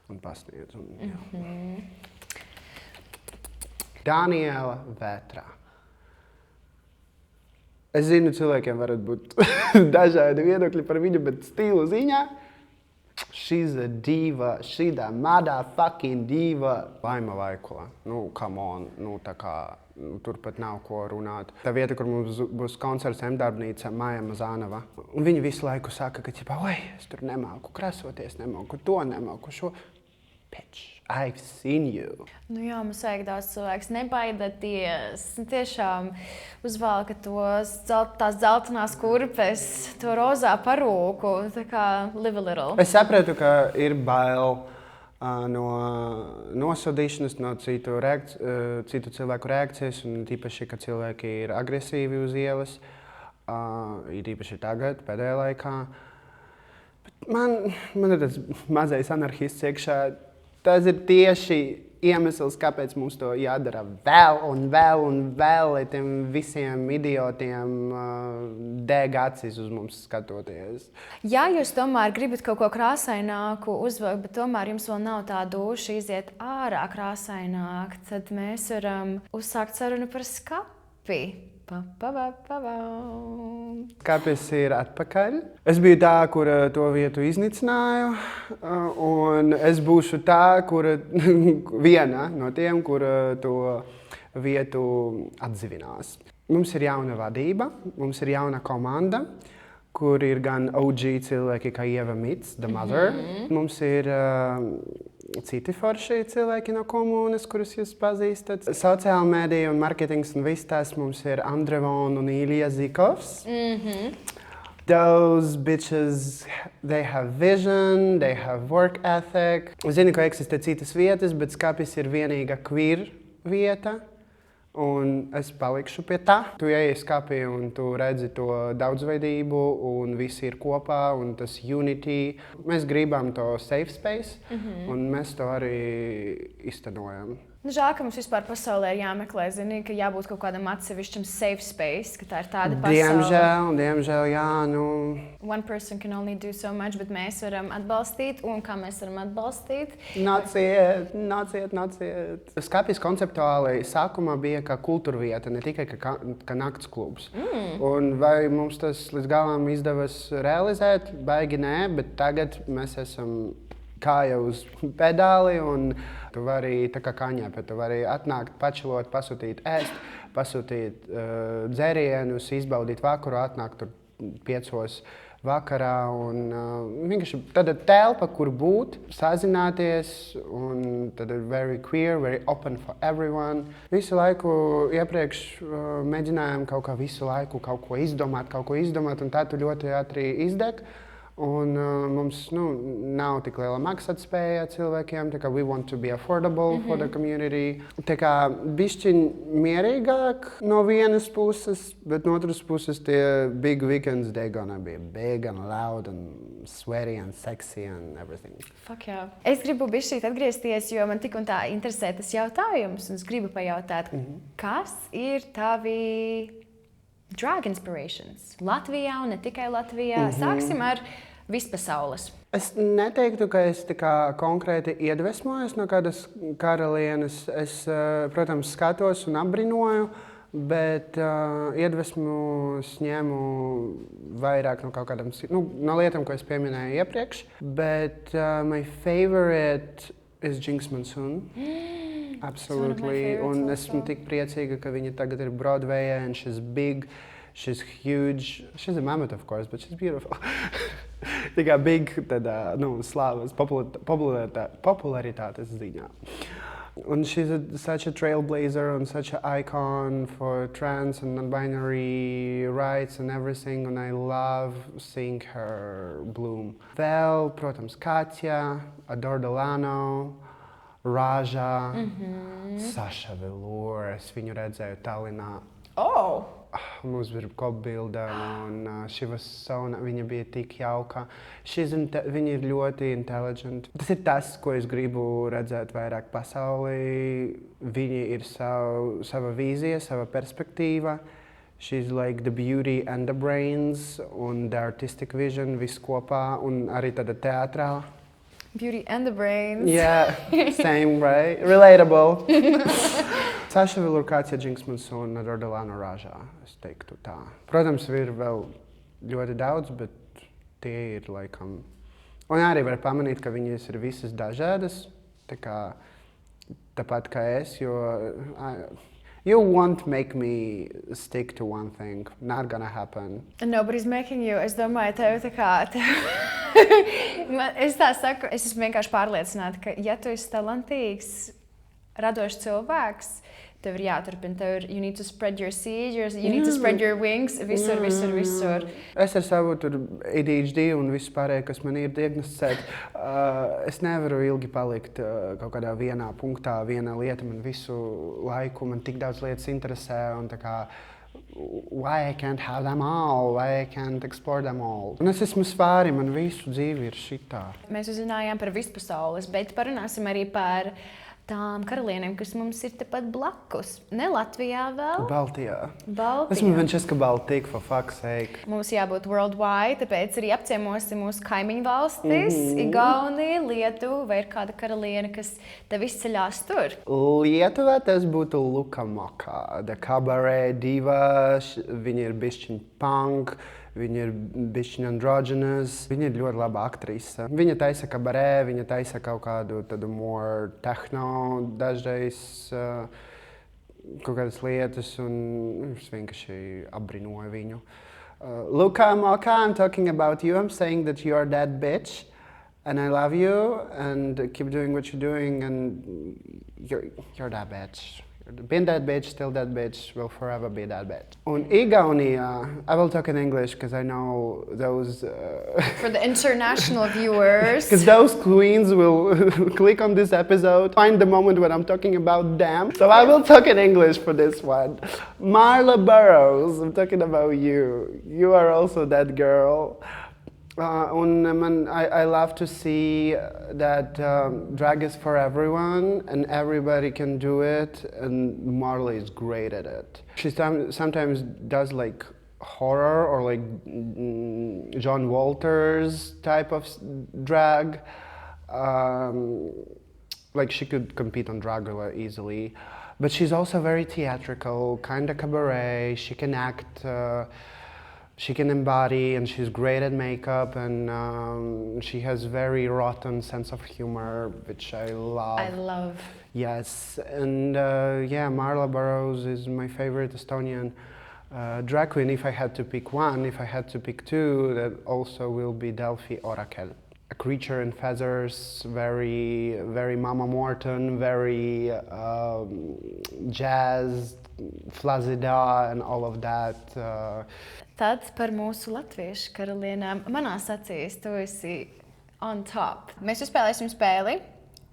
un pasniedz. Daniela Vētrā. Es zinu, cilvēkiem varat būt dažādi viedokļi par viņu, bet stilu ziņā she's a diva, she's a motherfucking diva. Laima Vaikula, come on, tā kā, tur pat nav ko runāt. Tā vieta, kur mums būs koncerts M-darbnīca, Maja Mazānova. Un viņi visu laiku saka, ka, oi, es tur nemāku krasoties, nemāku to, nemāku šo. Bitch, I've seen you. Jā, mums vajag daudz cilvēks. Nebaidieties. Tiešām uzvalka tās dzeltenās kurpes, to rozā parūku. Tā kā live a little. Es sapratu, ka ir bail no nosodīšanas, no citu cilvēku reakcijas, un tīpaši, ka cilvēki ir agresīvi uz ielas, ir īpaši tagad, pēdējā laikā. Bet man ir tāds mazais anarchists iekšā. Tas ir tieši iemesls, kāpēc mums to jādara vēl un vēl, lai tiem visiem idiotiem deg acis uz mums skatoties. Ja jūs tomēr gribat kaut ko krāsaināku uzvilkt, bet tomēr jums vēl nav tā duša iziet ārā krāsaināk, tad mēs varam uzsākt sarunu par skapi. Skapis ir atpakaļ. Es biju tā, kur to vietu iznīcināju, un es būšu tā, viena no tiem, kur to vietu atdzīvinās. Mums ir jauna vadība, mums ir jauna komanda, kur ir gan OG cilvēki kā Ieva Mits, The Mother. Mums ir citi forši cilvēki no komunas, kurus jūs pazīstat. Sociāla mēdīja un marketings un viss tas mums ir Andrevon un Ilija Zikovs. Those bitches, they have vision, they have work ethic. Zinu, ka eksistē citas vietas, bet skapis ir vienīga queer vieta. Un es palikšu pie tā. Tu ej skapī un tu redzi to daudzveidību un visi ir kopā un tas unity. Mēs gribam to safe space un mēs to arī iztenojam. Žēl, ka mums vispār pasaulē ir jāmeklē, zini, ka jābūt kaut kādam atsevišķam safe space, ka tā ir tāda pasaule. Diemžēl, jā, nu. One person can only do so much, bet mēs varam atbalstīt, un kā mēs varam atbalstīt? Nāciet. Skapis konceptuāli sākumā bija kā kultūrvieta, ne tikai kā nakts klubs. Un vai mums tas līdz galam izdevas realizēt? Baigi nē, bet tagad mēs esam kāja uz pedāli un tu vari, tā kā kaņepē, tu vari atnākt, pačilot, pasūtīt ēst, pasūtīt dzērienus, izbaudīt vakaru, atnākt tur 5 vakarā un vienkārši tāda telpa, kur būt, sazināties un tad ir very queer, very open for everyone. Visu laiku iepriekš mēģinājām kaut ko izdomāt un tā tu ļoti ātri izdeg. Un mums nav tik liela maksātspēja cilvēkiem, tā kā we want to be affordable for the community. Tā kā bišķiņ mierīgāk no vienas puses, bet no otras puses tie big weekends, they're gonna be big and loud and sweaty and sexy and everything. Fuck jā. Es gribu bišķīt atgriezties, jo man tik un tā interesē tas jautājums, un es gribu pajautāt, kas ir tavi drag inspirations? Latvijā un ne tikai Latvijā. Sāksim ar vispasaules. Es neteiktu, ka es tā kā konkrēti iedvesmojos no kādas karalienes. Es, protams, skatos un apbrinoju, bet iedvesmu ņēmu vairāk no kaut kādām no lietām, ko es pieminēju iepriekš. Bet my favorite is Jinx Monsoon. Absolutely. Un esmu tik priecīga, ka viņa tagad ir Broadwayā and she's big, she's huge. She's a mammoth, of course, but she's beautiful. Tikai big, tādā, slāvas, popularitātes ziņā. And she's such a trailblazer and such an icon for trans and non-binary rights and everything, and I love seeing her bloom. Vēl, protams, Katja, Adore Delano, Raja, Sasha Velour, es viņu redzēju Tallinā. Mums bija kopbilde un viņa bija tik jauka. Viņa ir ļoti intelligent. Tas ir tas, ko es gribu redzēt vairāk pasaulī. Viņa ir sava vīzija, sava perspektīva. She's like the beauty and the brains un the artistic vision viss kopā un arī tāda teātrāla. Beauty and the brains. Yeah, same, right? Relatable. Sasha Velour, Katja, Jinx Monsoon, Adore Delano, Raja. Es teiktu tā. Protams, ir vēl ļoti daudz, bet tie ir laikam. Un arī var pamanīt, ka viņas ir visas dažādas. Tāpat kā es, jo you won't make me stick to one thing. Not gonna happen. Nobody's making you. Es domāju, tev tā kā... Es tā saku, es esmu vienkārši pārliecināta, ka ja tu esi talantīgs, radošs cilvēks, tev ir jāturpina. You need to spread your seed, you need to spread your wings, visur. Es ar savu ADHD un visu pārējo, kas man ir diagnosticēt, es nevaru ilgi palikt kaut kādā vienā punktā, viena lieta man visu laiku, man tik daudz lietas interesē un tā kā why I can't have them all, why I can't explore them all. Un es esmu svāri, man visu dzīvi ir šitā. Mēs uzzinājām par vispasaules, bet parunāsim arī par tām karalienēm, kas mums ir tepat blakus. Ne Latvijā vēl. Baltijā. Esmu Frančiska Baltika, for fuck's sake. Mums jābūt worldwide, tāpēc arī apciemosim mūsu kaimiņu valstis, Igaunija, Lietuva, vai ir kāda karaliene, kas tev izceļās tur? Lietuvā tas būtu Luka Moka, the cabaret diva, viņa ir bišķiņ punk, viņa ir bišķiņ androgynous, viņa ir ļoti laba aktrise. Viņa taisa kabarē, viņa taisa kaut kādu tādu more techno, dažreiz kaut kādas lietas, un es vienkārši apbrinoju viņu. Luka Moka, I'm talking about you. I'm saying that you're that bitch. And I love you, and keep doing what you're doing, and you're that bitch. Been that bitch, still that bitch, will forever be that bitch. Un Igaunijā, I will talk in English because I know those... For the international viewers. Because those queens will click on this episode, find the moment when I'm talking about them. So I will talk in English for this one. Marla Burrows, I'm talking about you. You are also that girl. I love to see that drag is for everyone and everybody can do it, and Marla is great at it. She sometimes does like horror or like John Walters type of drag. Like she could compete on Dragula easily, but she's also very theatrical, kind of cabaret. She can act. She can embody, and she's great at makeup, and she has very rotten sense of humor, which I love. I love. Yes, and yeah, Marla Burrows is my favorite Estonian drag queen. If I had to pick one, if I had to pick two, that also will be Delphi Orakel. A creature in feathers, very, very Mama Morton, very jazz, flazida, and all of that. Tad par mūsu latviešu karalienēm. Manās acīs tu esi on top. Mēs uzspēlēsim spēli,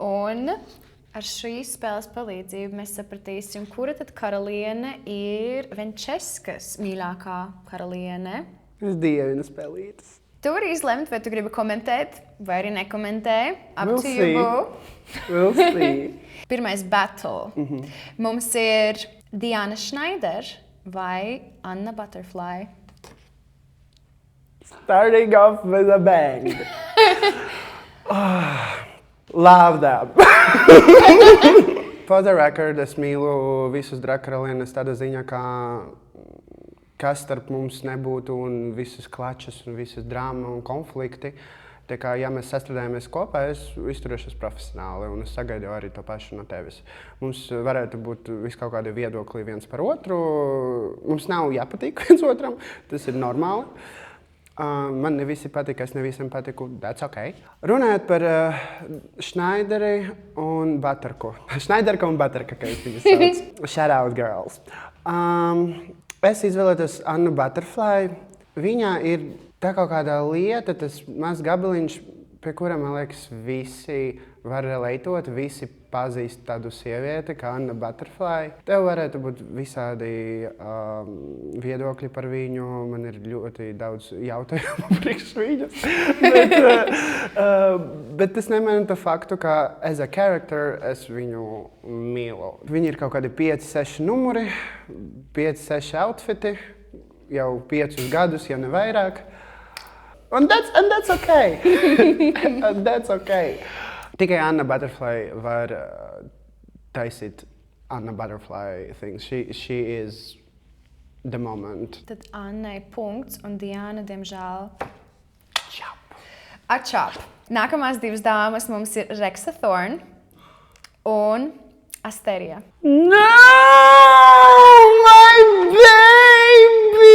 un ar šīs spēles palīdzību mēs sapratīsim, kura tad karaliene ir Venčeskas mīļākā karaliene. Es dievinu spēlītes. Tu vari izlemt, vai tu gribi komentēt, vai arī nekomentē. We'll to see. you. We'll see. Pirmais battle. Mums ir Diana Schneider vai Anna Butterfly. Starting off with a bang. Love them. For the record, es mīlu visus drag karalienes tādā ziņā, kā kas starp mums nebūtu, un visas klačas, un visas drāma un konflikti. Tā kā, ja mēs sastrādājamies kopā, es izturēšos profesionāli, un es sagaidu arī to pašu no tevis. Mums varētu būt vis kaut kādi viedokļi viens par otru. Mums nav jāpatīk viens otram, tas ir normāli. Man ne visi patika, es ne visiem patiku, that's okay. Runājot par Schneideri un Butterku. Schneiderka un Butterka, kā es viņas sauc. Shout out, girls. Es izvēlētos Annu Butterfly. Viņā ir tā kaut kādā lieta, tas mazs gabaliņš, pie kura, man liekas, visi var relatēt, visi pazīst tādu sievieti kā Anna Butterfly. Tev varētu būt visādi viedokļi par viņu, man ir ļoti daudz jautājumu priekš viņas. Bet tas nemaina to faktu, ka as a character es viņu mīlu. Viņi ir kaut kādi 5-6 numuri, 5-6 outfiti, jau 5 gadus, ja ne vairāk. And that's okay. And that's okay. Tikai Anna Butterfly var taisīt Anna Butterfly things. She is the moment. Tad Annai punkts, un Diana, diemžēl, Čap. Achop. Nākamās divas dāmas mums ir Rexa Thorne un Asteria. No, my baby!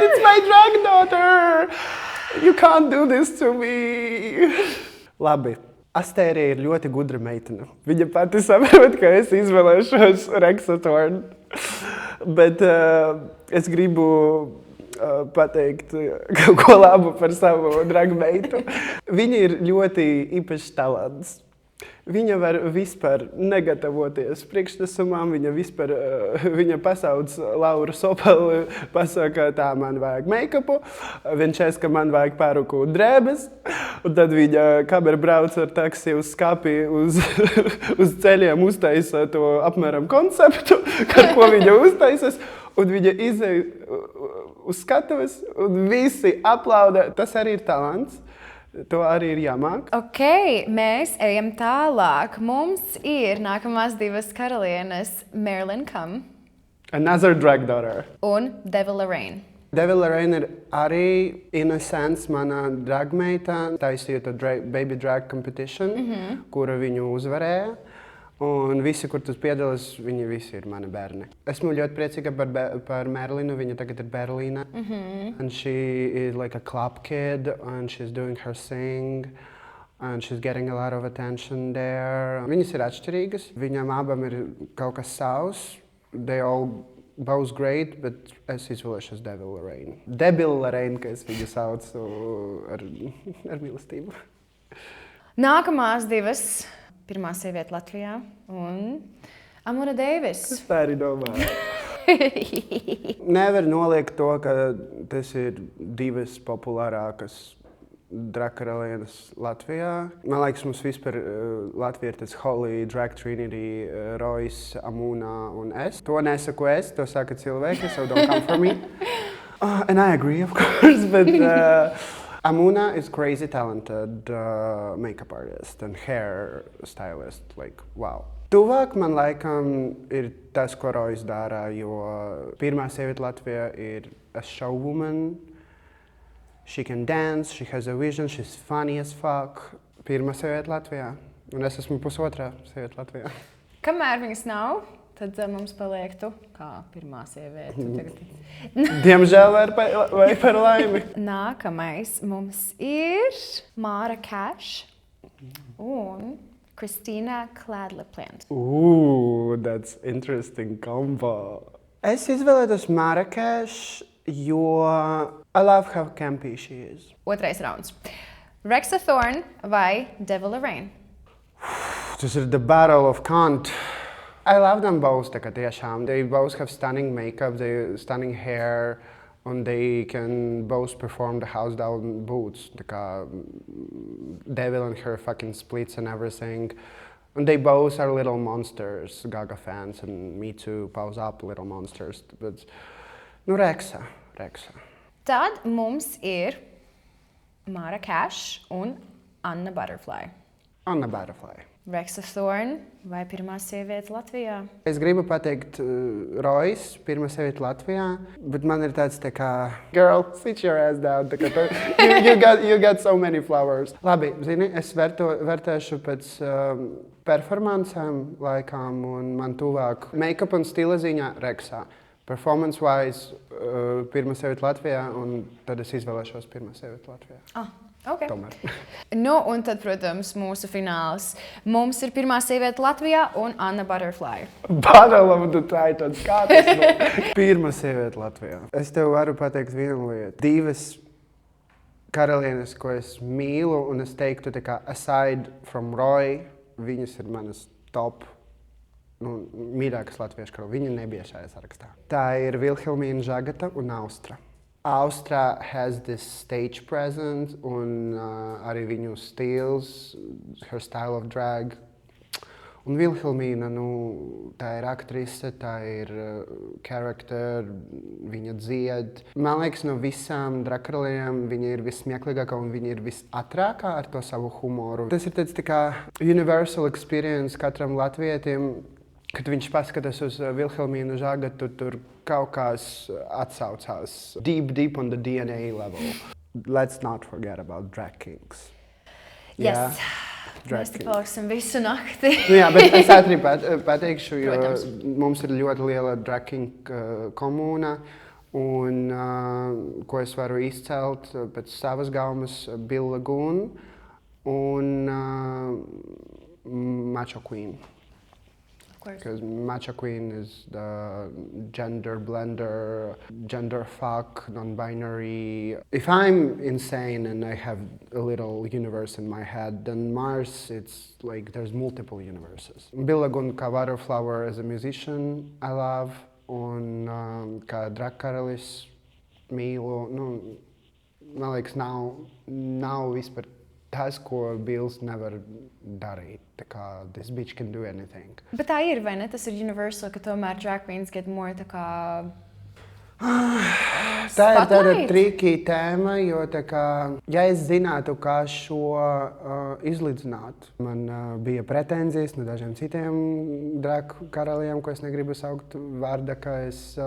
It's my drag daughter! You can't do this to me! Labi. Astērija ir ļoti gudra meitene. Viņa pati saprot, ka es izvēlēšos Rexa Thorne. Bet es gribu pateikt kaut ko labu par savu dragu meitu. Viņa ir ļoti īpašs talants. Viņa var vispār negatavoties priekšnesumam, viņa pasauc Lauru Sopeli, pasaka, tā man vajag make-upu, Venčeska man vajag paruku un drēbes, un tad viņa kamera brauc ar taksi uz skapi, uz ceļiem uztaisa to apmēram konceptu, ar ko viņa uztaisas, un viņa izej uz skatuves, un visi aplaudē. Tas arī ir talants. To arī ir jāmāk. Ok, mēs ejam tālāk. Mums ir nākamās divas karalienes Marilyn Come Another drag daughter. un Devil Lorraine. Devil Lorraine ir arī, in a sense, mana dragmeita, taisīja to baby drag competition, kura viņu uzvarēja. Un visi, kur tas piedalās, viņi visi ir mani bērni. Esmu ļoti priecīga par Merlinu. Viņa tagad ir Berlīnā. And she is like a club kid, and she's doing her thing. And she's getting a lot of attention there. Viņas ir atšķirīgas. Viņām abām ir kaut kas savs. They all both great, bet es izvēlēšos Devil Lorraine. Debil Lorraine, ka es viņu saucu ar mīlestību. Nākamās divas. Pirmā sieviete Latvijā un Amora Deivis. Es tā arī domāju. Nevar noliegt to, ka tas ir divas populārākas drag karalienes Latvijā. Man liekas, mums vispār Latvija ir tas Holy Drag Trinity, Royce, Amuna un es. To nesaku es, to saka cilvēki, so don't come for me. And I agree, of course, but... Amuna is crazy talented makeup artist and hair stylist. Like, wow. Tuvāk man laikam ir tas, ko Royce dara, jo pirmā sieviete Latvijā ir a showwoman. She can dance, she has a vision, she's funny as fuck. Pirmā sieviete Latvijā. Un es esmu pusotrā sieviete Latvijā. Kamēr viņas nav, tad mums paliek tu kā pirmā sieviete. Diemžēl vai par laimi. Nākamais mums ir Māra Cash un Kristīna Kladleplant. Ooh, that's interesting combo. Es izvēlētos Māra Cash, jo I love how campy she is. Otrais rauns. Rexa Thorne vai Devil Lorraine? Tas ir the battle of Kant. I love them both, tiešām. They both have stunning makeup, they stunning hair, and they can both perform the house down boots. Devil and her fucking splits and everything. And they both are little monsters, Gaga fans, and me too, pause up little monsters. But, Rexa. Tad mums ir Māra Cash un Anna Butterfly. Anna Butterfly. Rexa Thorne vai pirmā sieviete Latvijā? Es gribu pateikt Royce, pirmā sieviete Latvijā, bet man ir tāds tā kā, girl, sit your ass down. You got so many flowers. Labi, zini, es vērtēšu pēc performancēm laikām un man tuvāk make-up un stila ziņā Rexa. Performance-wise, pirmā sieviete Latvijā un tad es izvēlēšos pirmā sieviete Latvijā. Okay. Tomēr. Un tad, protams, mūsu fināls. Mums ir pirmā sieviete Latvijā un Anna Butterfly. Battle of the Titans. Kā tas no? Pirmā sieviete Latvijā. Es tev varu pateikt vienu lietu. Divas karalienes, ko es mīlu, un es teiktu, tā kā aside from Roy, viņas ir manas top mīļākas latviešu karalienes. Viņa nebija šajā sarakstā. Tā ir Vilhelmīna Žagata un Austra. Austra has this stage presence un arī viņu stils, her style of drag. Un Vilhelmīna, tā ir aktrise, tā ir character, viņa dzied. Man liekas, no visām drag karalienēm viņa ir vismieklīgākā un viņa ir visatrākā ar to savu humoru. Tas ir tāds tā kā universal experience katram latvietim. Kad viņš paskatās uz Vilhelmīnu Žagatu, tur kaut kas atsaucās deep on the DNA level. Let's not forget about drag kings. Yes. Mēs te paliksim visu nakti. Jā, bet es ātri pateikšu, jo mums ir ļoti liela drag king komūna. Un ko es varu izcelt pēc savas gaumas, Bill Lagoon un Macho Queen. Because Matcha Queen is the gender blender, gender fuck, non-binary. If I'm insane and I have a little universe in my head, then Mars, it's like there's multiple universes. Bill Lagoon kā Waterflower as a musician, I love. Un kā drag karalis mīlu. Man liekas, nav vispār tas, ko Bills nevar darīt. Tā kā this bitch can do anything. Bet tā ir, vai ne? Tas ir universal, ka tomēr drag queens get more tā kā tā ir tāda tricky tēma, jo tā kā, ja es zinātu, kā šo izlīdzināt, man bija pretenzijas no dažiem citiem drag karaliem, ko es negribu saukt vārda, ka es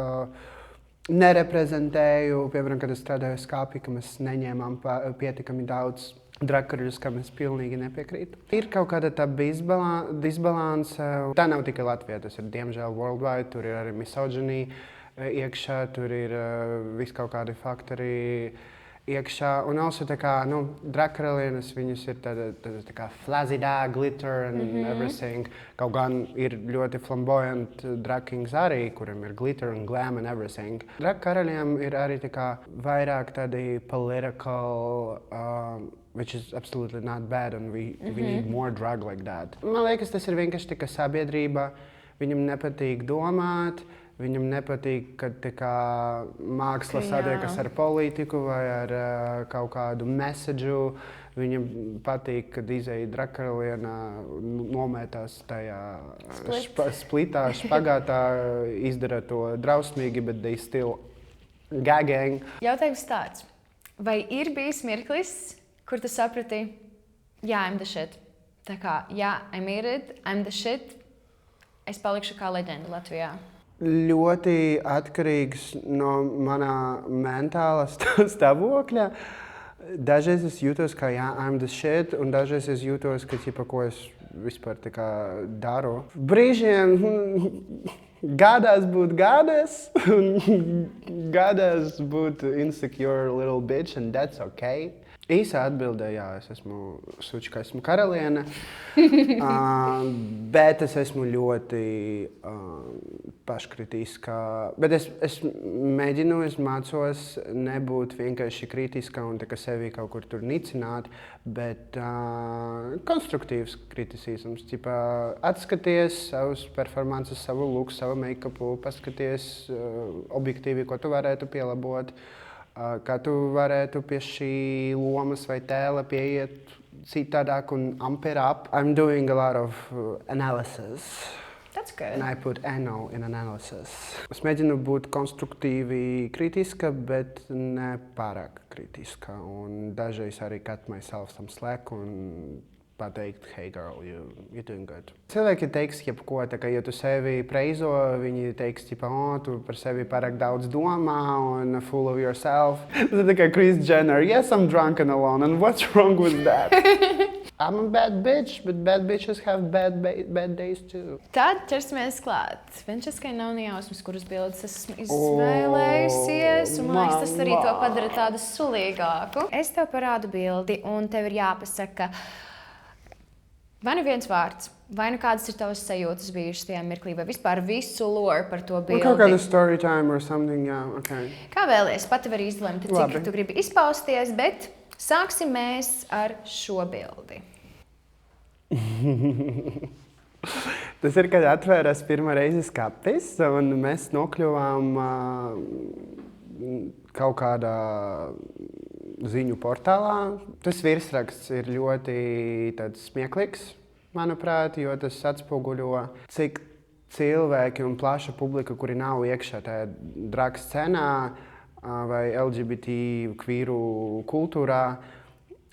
nereprezentēju, piemēram, kad es strādāju skāpī, ka mēs neņēmām pietiekami daudz Drakarļus, kam es pilnīgi nepiekrītu. Ir kaut kāda tā disbalanse. Tā nav tikai Latvijā, tas ir diemžēl worldwide. Tur ir arī misoģinija iekšā, tur ir vis kaut kādi faktori iekšā. Un also tā kā, drakarļienes, viņas ir tā kā flazidā, glitter and everything. Kaut gan ir ļoti flamboyant drag kings arī, kuriem ir glitter and glam and everything. Drag karaļiem ir arī tā kā vairāk tādi political, which is absolutely not bad, and we need more drag like that. Man liekas, tas ir vienkārši tā kā sabiedrība, viņam nepatīk domāt. Viņam nepatīk, kad māksla satiekas ar politiku vai ar kaut kādu mēsēdžu. Viņam patīk, kad izēja drakarliena nometās tajā splitā, špagātā, izdara to drausmīgi, bet they still gagging. Jautājums tāds. Vai ir bijis mirklis, kur tu saprati, jā, I'm the shit. Tā kā, jā, I made it, I'm the shit. Es palikšu kā leģenda Latvijā. Ļoti atkarīgs no manā mentālā stāvokļa. Dažreiz es jūtos, ka jā, I'm the shit, un dažreiz es jūtos, ka ko es vispār tā kā daru. Brīžiem gadās būt goddess, un gadās būt insecure little bitch, and that's okay. Īsā atbildē, jā, es esmu sučka, esmu karaliene, bet es esmu ļoti paškritiska. Bet es mēģinu, es mācos nebūt vienkārši kritiska un tā kā sevi kaut kur tur nicināt, bet konstruktīvs kritisisms. Atskaties savus performances, savu looku, savu make-upu, paskaties objektīvi, ko tu varētu pielabot. Kā tu varētu pie šī lomas vai tēla pieiet citādāk un amper up. I'm doing a lot of analysis. That's good. And I put NO in analysis. Es mēģinu būt konstruktīvi kritiska, bet ne pārāk kritiska. Un dažreiz arī cut myself some slack un pateikt, hey girl, you're doing good. Cilvēki teiks jebko, tā kā ja tu sevi preizo, viņi teiks, tu par sevi pārāk daudz domā un full of yourself. Tas ir tā kā Kris Jenner, yes, I'm drunk and alone, and what's wrong with that? I'm a bad bitch, but bad bitches have bad days too. Tad ķersimies klāt. Frančiskai nav nejausmas, kuras bildes esmu izvēlējusies, un man liekas, tas arī to padara tādu sulīgāku. Es tev parādu bildi, un tev ir jāpasaka, vai nu viens vārds, vai nu kādas ir tavas sajūtas bijušas tajā mirklī, vai vispār visu lore par to bildi. Kaut kāda story time or something, jā, ok. Kā vēlies, pati var izlemt, cik tu gribi izpausties, bet sāksim mēs ar šo bildi. Tas ir, kad atvērās pirmā reize skapis, un mēs nokļuvām kaut kādā ziņu portālā. Tas virsraksts ir ļoti smieklīgs, manuprāt, jo tas atspoguļo, cik cilvēki un plaša publika, kuri nav iekšā tajā drag scenā vai LGBT kvīru kultūrā,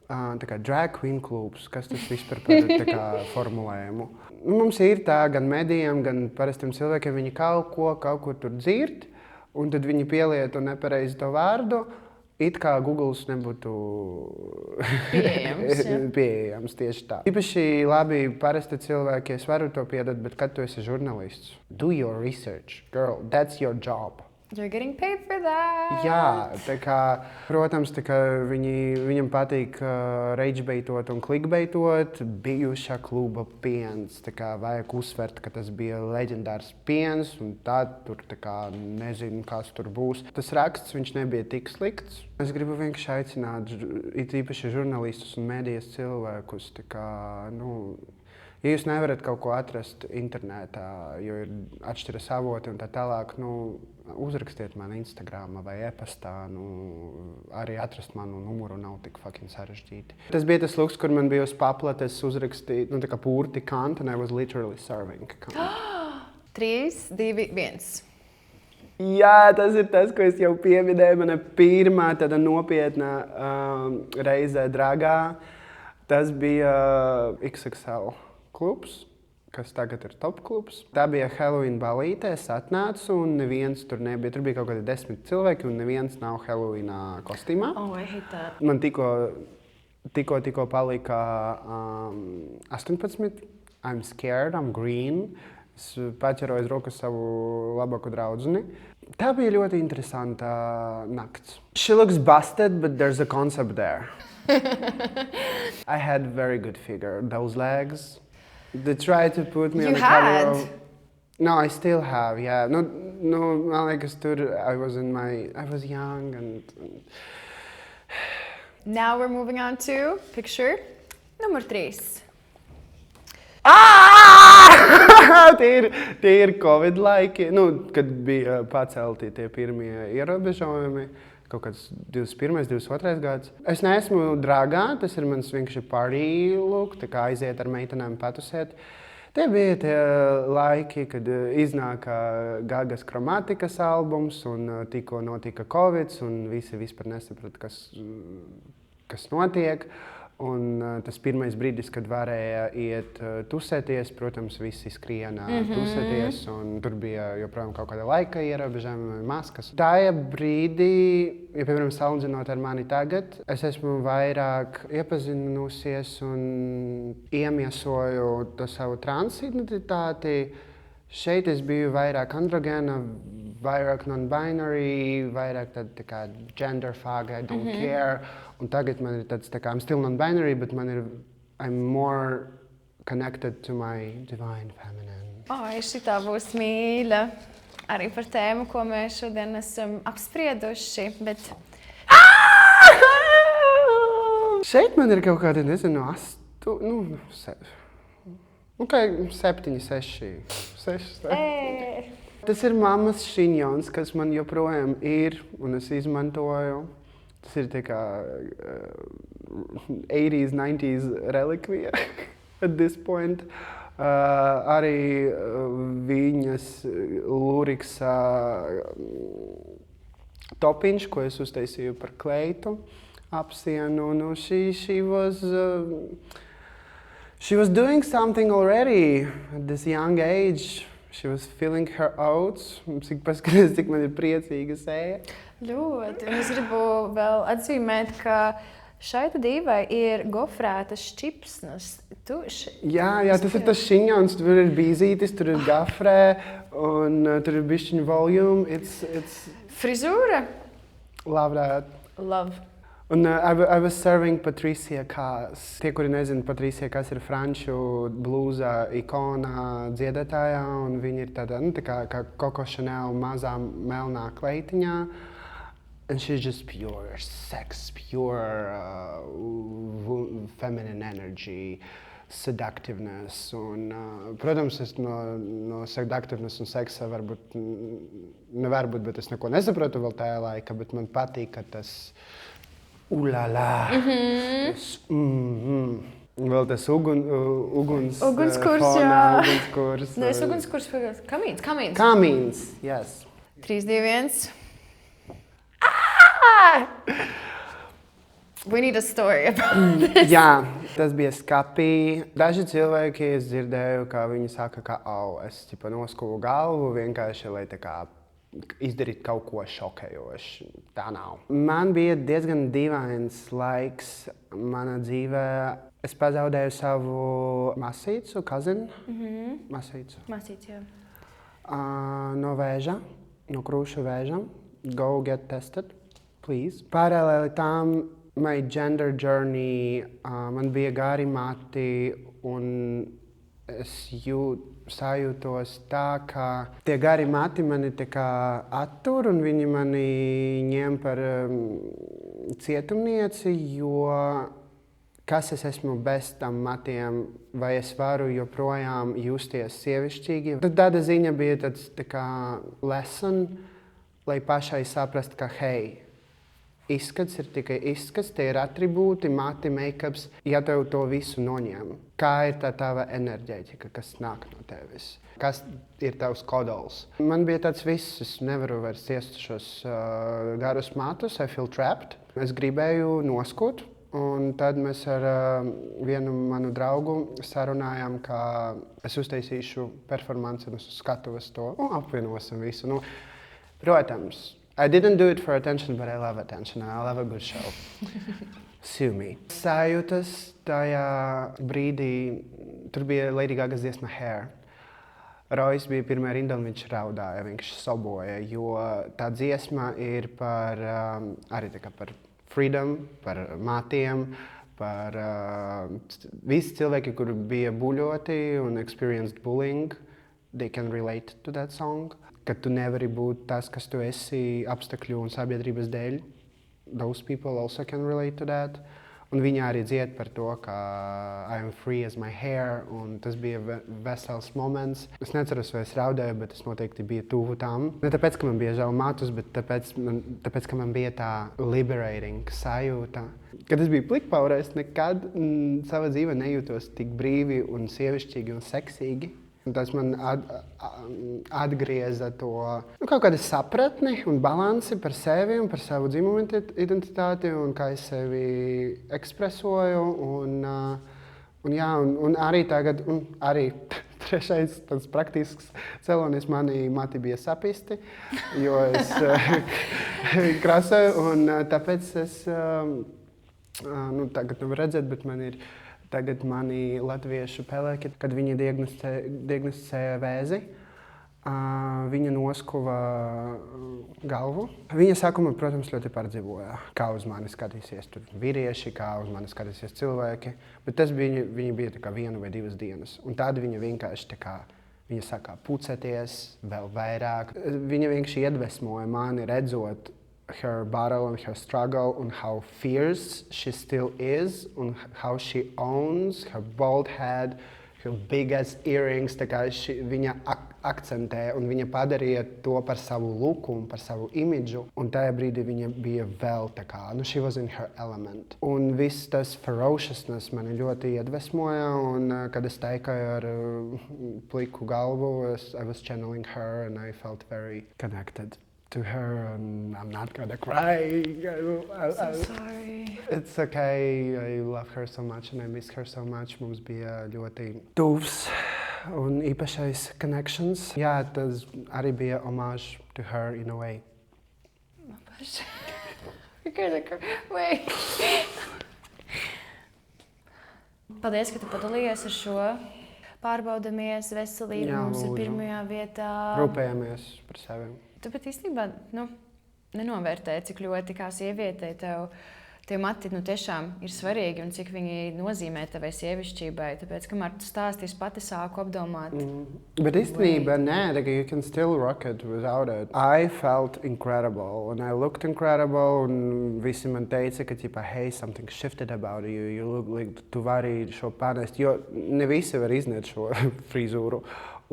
tā kā drag queen klubs, kas tas vispār par tā kā formulējumu. Mums ir tā gan medijiem, gan parastiem cilvēkiem, viņi kaut ko tur dzird, un tad viņi pielieto nepareizi to vārdu. It kā Googles nebūtu pieejams tieši tā. Īpaši labi parasti cilvēki, es varu to piedot, bet kad tu esi žurnālists, do your research, girl, that's your job. You're getting paid for that. Jā, tā kā, protams, tā kā viņam patīk ragebaitot un clickbaitot, bijušā kluba piens. Tā kā vajag uzsvert, ka tas bija leģendārs piens, un tad tur tā kā nezinu, kas tur būs. Tas raksts, viņš nebija tik slikts. Es gribu vienkārši aicināt, it īpaši žurnālistus un mēdījas cilvēkus, tā kā, ja jūs nevarat kaut ko atrast internetā, jo ir atšķiras avoti un tā tālāk, uzrakstiet man Instagramā vai e-pastā, arī atrast manu numuru nav tik fucking sarežģīti. Tas bija tas looks, kur man bija uz paplates uzrakstīt, tā kā pūrti kant, and I was literally serving kant. 3, 2, 1. Jā, tas ir tas, ko es jau pieminēju, mana pirmā tāda nopietna reize dragā. Tas bija XXL klubs, kas tagad ir top klubs. Tā bija Halloween balīte, es atnācu un neviens tur nebija. Tur bija kaut kādi 10 cilvēki un neviens nav Halloweenā kostīmā. Oh, I hate that. Man tikko tikko palika 18. I'm scared, I'm green. Es paķeroju uz rokas savu labāko draudzeni. Tā bija ļoti interesanta nakts. She looks busted, but there's a concept there. I had very good figure. Those legs. They tried to put me on the cover of... No, I still have, yeah. No, man liekas, tur I was young and... Now we're moving on to picture number 3. Tie ir Covid laiki, kad bija pacelti tie pirmie ierobežojumi, kaut kāds 21. 22. gads. Es neesmu dragā, tas ir mans vienkārši party look, tā kā aiziet ar meitenēm patusēt. Tie bija tie laiki, kad iznāk Gagas Chromatikas albums un tikko notika Covid un visi vispār nesaprata, kas notiek. Un tas pirmais brīdis, kad varēja iet tusēties, protams, visi skriena tusēties, un tur bija joprojām kaut kāda laika ierobežojumi, maskas. Tajā brīdī, ja piemēram salīdzinot ar mani tagad, es esmu vairāk iepazinusies un iemiesoju to savu transidentitāti. Šeit es biju vairāk androgēna, vairāk non-binary, vairāk tā kā gender fag, I don't care. Un tagad man ir tāds, I'm still non-binary, but I'm more connected to my divine feminine. Šitā būs mīļa. Arī par tēmu, ko mēs šodien esam apsprieduši, bet... Šeit man ir kaut kādi, nezinu, 7, 6. Tas ir mammas šiņons, kas man joprojām ir, un es izmantoju. Tas ir tā kā 80s, 90s relikvija at this point. Arī viņas Luriksa topiņš, ko es uztaisīju par kleitu apsienu. She was doing something already at this young age. She was feeling her oats. Cik paskatās, cik man ir priecīga seja. Ļoti. Un es gribu vēl atzīmēt, ka šai dīvai ir gofrētas čipsnas. Jā, tas ir tas šiņons. Tur ir bīzītis, tur ir gafrē, un tur ir bišķiņu volume. Frizūra? Love that. Love. Un I was serving Patricia Kaas. Tie, kuri nezina, Patricia Kaas ir franču blūza ikona dziedātājā, un viņa ir tāda, tā kā Coco Chanel mazā melnā kleitiņā. And she's just pure sex, pure feminine energy, seductiveness. Un, protams, es no seductiveness un seksa nevar būt, bet es neko nesaprotu vēl tajā laikā, bet man patīk, ka tas ulala. Vēl tas ugunskurs, jā. Ugunskurs. Nevis ugunskurs, kamīns. Kamīns, yes. 3, 2, 1. We need a story about this. Jā, tas bija skapī. Daži cilvēki, es dzirdēju, ka viņi saka, ka es noskūvu galvu vienkārši, lai tā kā izdarīt kaut ko šokējošu. Tā nav. Man bija diezgan dīvains laiks manā dzīvē. Es pazaudēju savu masīcu, kazinu. Masīts, jā. No vēža, no krūšu vēža. Go get tested, please. Paralēli tam, my gender journey, man bija gari mati, un es sajūtos tā, ka tie gari mati mani tā kā attur, un viņi mani ņem par cietumnieci, jo kas es esmu bez tam matiem, vai es varu joprojām justies sievišķīgi. Tad tāda ziņa bija tāds tā kā lesson, lai pašai saprast, ka hei, izskats ir tikai izskats, tie ir atribūti, mati, make-ups, ja tev to visu noņem. Kā ir tā tava enerģētika, kas nāk no tevis? Kas ir tavs kodols? Man bija tāds viss, es nevaru vairs ciest šos garus matus, I feel trapped. Es gribēju noskūt, un tad mēs ar vienu manu draugu sarunājām, ka es uztaisīšu performanci uz skatuves to, apvienosim visu. Protams, I didn't do it for attention, but I love attention and I love a good show. Sue Me. Sajūtas tajā brīdī, tur bija Lady Gaga's dziesma Hair. Rojas bija pirmā rinda un viņš raudāja, viņš soboja, jo tā dziesma ir par, arī tā kā par freedom, par mātiem, par visi cilvēki, kuri bija buļoti un experienced bullying, they can relate to that song. Kad tu nevari būt tas, kas tu esi apstākļu un sabiedrības dēļ, those people also can relate to that. Un viņa arī dzied par to, ka I am free as my hair, un tas bija vesels moments. Es neceros, vai es raudēju, bet es noteikti biju tuvu tam. Ne tāpēc, ka man bija žēl matus, bet tāpēc, ka man bija tā liberating sajūta. Kad es biju plikpaurē, es nekad savā dzīvē nejūtos tik brīvi un sievišķīgi un seksīgi. Un tas man atgrieza to kaut kādu sapratni un balansi par sevi un par savu dzimumu identitāti un kā es sevi ekspresoju. Un arī tagad, arī trešais tāds praktisks cēlonis, mani mati bija sapisti, jo es krāsoju un tāpēc es, tagad nevar redzēt, bet man ir tagad mani latviešu pelēki, kad viņi diagnosticēja vēzi, viņa noskuva galvu. Viņa sākumā, protams, ļoti pārdzīvoja, kā uz mani skatīsies tur vīrieši, kā uz mani skatīsies cilvēki. Bet tas viņa bija tā kā 1 vai 2 dienas. Un tad viņa vienkārši tā kā, viņa sākā pucēties vēl vairāk. Viņa vienkārši iedvesmoja mani redzot her battle and her struggle and how fierce she still is and how she owns her bald head, her big ass earrings. Tā kā viņa akcentē un viņa padarīja to par savu looku un par savu imidžu. Un tajā brīdī viņa bija vēl tā kā, she was in her element. Un viss tas ferociousness mani ļoti iedvesmoja un kad es taikāju ar pliku galvu, I was channeling her and I felt very connected to her, and I'm not gonna cry. So sorry. It's okay. I love her so much and I miss her so much. Mums bija ļoti tuvs un īpašais connections. Jā, tas arī bija homage to her in a way. Wait. Paldies, ka tu padalījies ar šo. Pārbaudamies veselību, Jā, mums ir lūdzu. pirmajā vietā. Rūpējamies par sevi. Tu pat īstenībā nenovērtēji, cik ļoti kā sievietei tie mati tiešām ir svarīgi un cik viņi nozīmē tavai sievišķībai. Tāpēc, kamēr tu stāstīsi, pati sāku apdomāt. Bet īstenībā nē, you can still rock it without it. I felt incredible and I looked incredible un visi man teica, ka hey, something shifted about you. You look like tu vari šo pārnest, jo ne visi var izniet šo frizūru.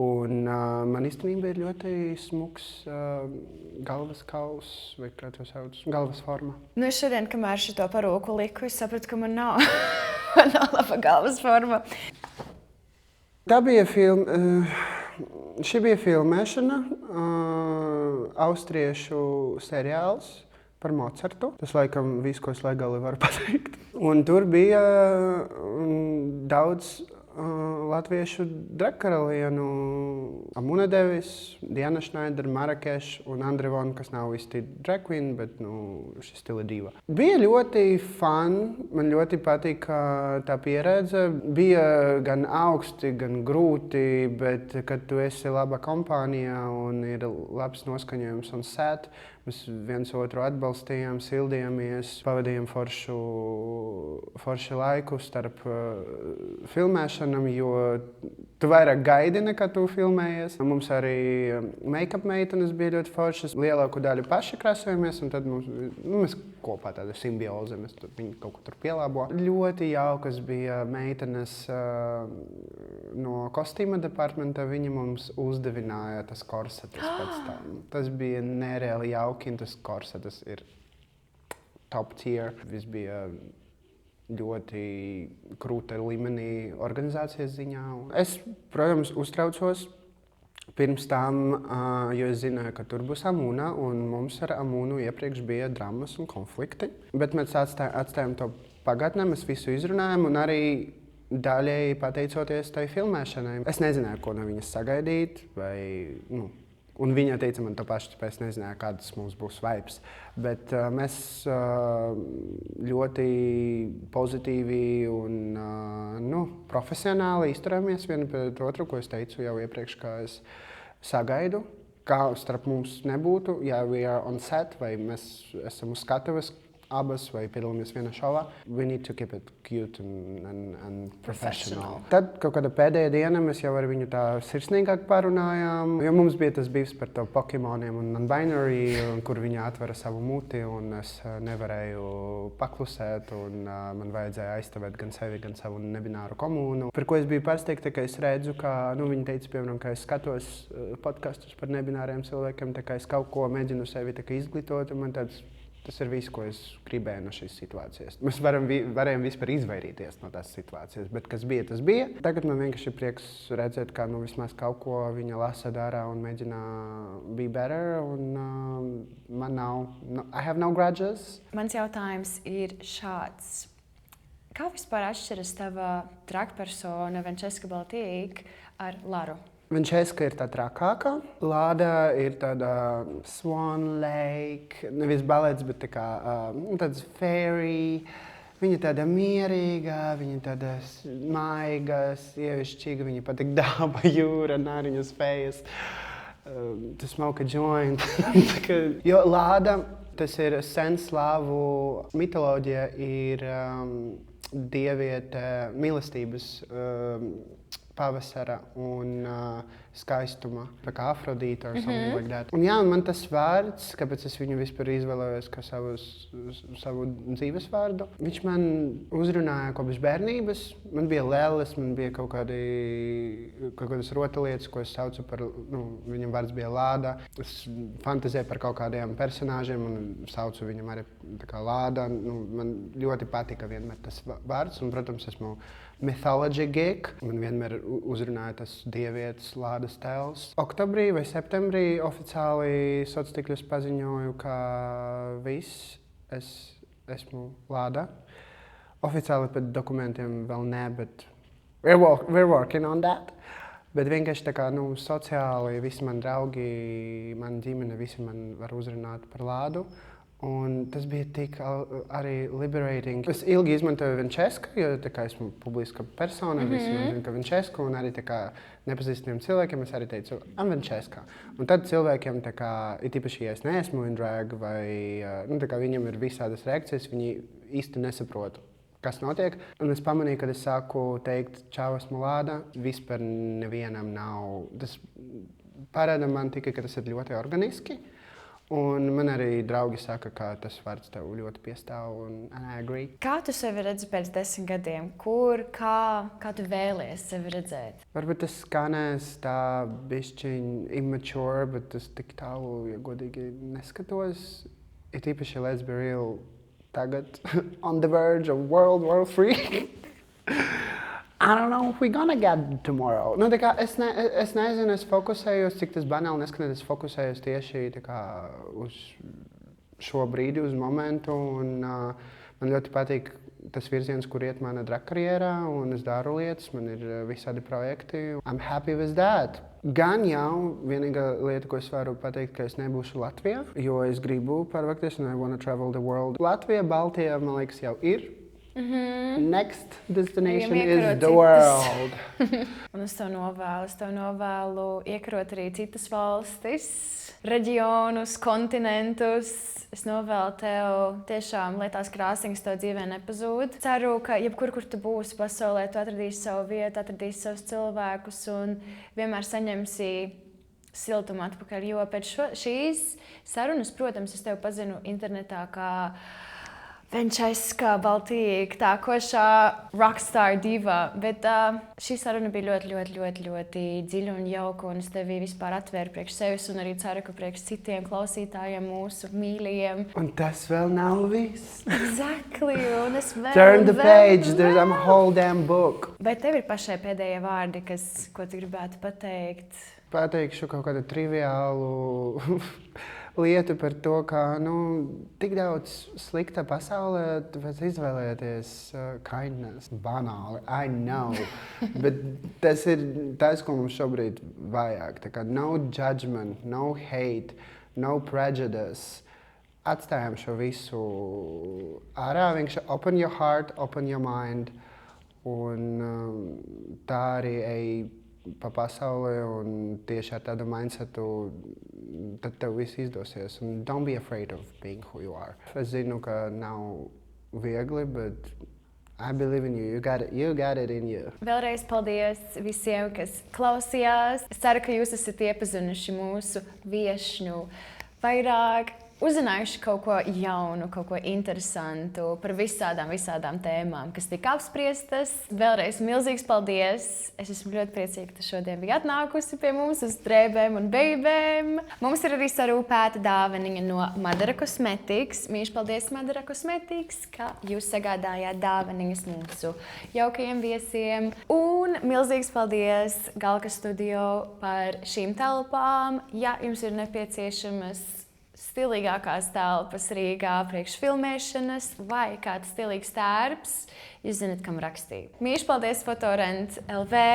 Un man īstenībā ir ļoti smuks galvas kauss, vai kā to sauc, galvas forma. Es šodien, kamēr šito parūku liku, es sapratu, ka man nav laba galvas forma. Tā bija šī bija filmēšana, austriešu seriāls par Mozartu. Tas laikam viss, ko es legāli varu pateikt. Un tur bija daudz latviešu dragkaralienu, Amuna Devis, Diana Schneider, Marrakesh un Andrevon, kas nav īsti drag queen, bet šis stila diva. Bija ļoti fun, man ļoti patika tā pieredze. Bija gan augsti, gan grūti, bet kad tu esi laba kompānijā un ir labs noskaņojums un set, mēs viens otru atbalstījām, sildījāmies, pavadījām foršu laiku starp filmēšanām, jo tu vairāk gaidi, nekā tu filmējies. Mums arī make-up meitenes bija ļoti foršas. Lielāku daļu paši krāsojamies, un tad mēs kopā tāda simbioze, mēs viņi kaut ko tur pielābo. Ļoti jaukas bija meitenes no kostīma departamenta. Viņi mums uzdevināja tas korsetus pēc tam. Tas bija nereāli jauki, un tas korsetus ir top tier. Viss bija ļoti krūta līmenī organizācijas ziņā. Es, protams, uztraucos pirms tam, jo es zināju, ka tur būs Amuna, un mums ar Amunu iepriekš bija dramas un konflikti. Bet mēs atstājām to pagātnē, mēs visu izrunājām, un arī daļēji pateicoties tai filmēšanai. Es nezināju, ko no viņas sagaidīt, vai Un viņa teica man to pašu, tāpēc es nezināju, kādas mums būs vibes. Bet mēs ļoti pozitīvi un profesionāli izturāmies viena pret otru, ko es teicu jau iepriekš, ka es sagaidu, kā starp mums nebūtu, ja we are on set vai mēs esam uz skatuves abas vai piedalāmies vienā šovā. We need to keep it cute and professional. Tad kaut kāda pēdējā diena mēs jau ar viņu tā sirsnīgāk parunājām, jo mums bija tas bīvs par to Pokemoniem un non-binary, kur viņa atvera savu muti un es nevarēju paklusēt un man vajadzēja aizstāvēt gan sevi, gan savu nebināru komunu. Par ko es biju pārsteigta, ka es redzu, ka viņa teica, piemēram, ka es skatos podkastus par nebināriem cilvēkiem, tā kā es kaut ko mēģinu sevi izglītot, un man tas ir viss, ko es gribēju no šīs situācijas. Mēs varējām vispār izvairīties no tās situācijas, bet kas bija, tas bija. Tagad man vienkārši prieks redzēt, ka vismaz kaut ko viņa lasa, dara un mēģina be better. Un man I have no grudges. Mans jautājums ir šāds. Kā vispār atšķiras tava trakpersona Venčeska Baltīk ar Laru? Venčeska ir tā trakāka, Lāda ir tāda Swan Lake, nevis balets, bet tāds fairy. Viņa tāda mierīga, viņa tāda maiga, sievišķīga, viņa patīk daba, jūra, nāriņas fejas, to smoke a joint. Jo Lāda, tas ir sen slāvu mitoloģija, ir dieviete mīlestības, pavasara un skaistuma, tā kā Afrodīta or something like that. Un man tas vārds, kāpēc es viņu vispār izvēlējos kā savu dzīves vārdu, viņš man uzrunāja kopš bērnības. Man bija lēles, man bija kaut kādas rotaļlietas, ko es saucu par, viņam vārds bija Lāda. Es fantazēju par kaut kādiem personāžiem un saucu viņam arī tā kā Lāda. Man ļoti patika vienmēr tas vārds, un, protams, esmu mythology geek. Man vienmēr uzrunāja tas dievietes Lādas tēls. Oktobrī vai septembrī oficiāli sociālos paziņoju, ka viss, es esmu Lāda. Oficiāli pēc dokumentiem vēl ne, bet we're working on that. Bet vienkārši tā kā, sociāli visi mani draugi, mana ģimene, visi man var uzrunāt par Lādu. Un tas bija tik arī liberating. Es ilgi izmantoju Venčesku, jo esmu publiska persona, visi man zina, ka Venčesku, un arī nepazīstamiem cilvēkiem es arī teicu, Venčeska. Un tad cilvēkiem, it īpaši, ja es neesmu in drag, vai viņam ir visādas reakcijas, viņi īsti nesaprot, kas notiek. Un es pamanīju, kad es sāku teikt, čau, esmu Lāda, vispār nevienam nav. Tas parāda man tikai, ka tas ir ļoti organiski. Un man arī draugi saka, ka tas vārds tev ļoti piestāv, un I agree. Kā tu sevi redzi pēc 10 gadiem? Kur, kā tu vēlies sevi redzēt? Varbūt tas skanēs tā bišķiņ immature, bet tas tik tālu, ja godīgi neskatos. It īpaši, let's be real, tagad on the verge of World War III. I don't know if we're gonna get tomorrow. Es nezinu, es fokusējos, cik tas banāli neskanēt, es fokusējos tieši uz šo brīdi, uz momentu. Un, man ļoti patīk tas virziens, kur iet mana drag karjerā, un es daru lietas, man ir visādi projekti. I'm happy with that. Gan jau vienīgā lieta, ko es varu pateikt, ka es nebūšu Latvijā, jo es gribu pārvākties un I wanna travel the world. Latvija, Baltija, man liekas, jau ir. Next destination is the world. Un es tev novēlu iekarot arī citas valstis, reģionus, kontinentus. Es novēlu tev tiešām, lai tās krāsainas tev dzīvē nepazūd. Ceru, ka jebkur, kur tu būsi pasaulē, tu atradīsi savu vietu, atradīsi savus cilvēkus un vienmēr saņemsi siltumu atpakaļ. Jo pēc šīs sarunas, protams, es tevi pazinu internetā kā Venčeska Baltīk, tā košā rockstar diva, bet šī saruna bija ļoti dziļa un jauka, un es tevi vispār atvēru priekš sevis un arī ceru, ka priekš citiem klausītājiem, mūsu mīļajiem. Un tas vēl nav viss. Exactly, un es vēl. Turn the page, there's a whole damn book. Vai tev ir pašai pēdējie vārdi, ko tu gribētu pateikt? Pateikšu kaut kādu triviālu lietu par to, ka tik daudz slikta pasaulē, tāpēc izvēlēties kindness. Banāli, I know. Bet tas ir tas, ko mums šobrīd vajag. Tā kā no judgment, no hate, no prejudice. Atstājam šo visu ārā, vienkārši open your heart, open your mind, un tā arī ej pa pasaulē, un tieši ar tādu mindsetu, tad tev viss izdosies, un don't be afraid of being who you are. Es zinu, ka nav viegli, bet I believe in you. You got it in you. Vēlreiz paldies visiem, kas klausījās. Es ceru, ka jūs esat iepazinuši mūsu viešņu vairāk, uzzinājuši kaut ko jaunu, kaut ko interesantu par visādām tēmām, kas tika apspriestas. Vēlreiz milzīgs paldies! Es esmu ļoti priecīga, ka šodien bija atnākusi pie mums uz drēbēm un beibēm. Mums ir arī sarūpēta dāvaniņa no Madara Cosmetics. Mīļš paldies, Madara Cosmetics, ka jūs sagādājāt dāvaniņas mūsu jaukajiem viesiem. Un milzīgs paldies Galka Studio par šīm telpām. Ja jums ir nepieciešamas stilīgākās telpas Rīgā priekš filmēšanas vai kāds stilīgs tērps, jūs zināt, kam rakstīt. Mīļš paldies Fotorent LV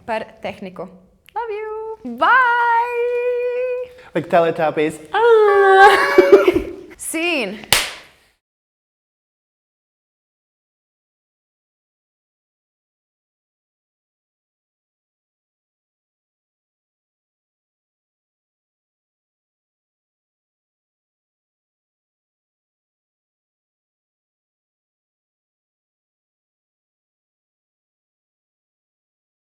par tehniku. Love you! Bye! Like Teletubbies. Scene!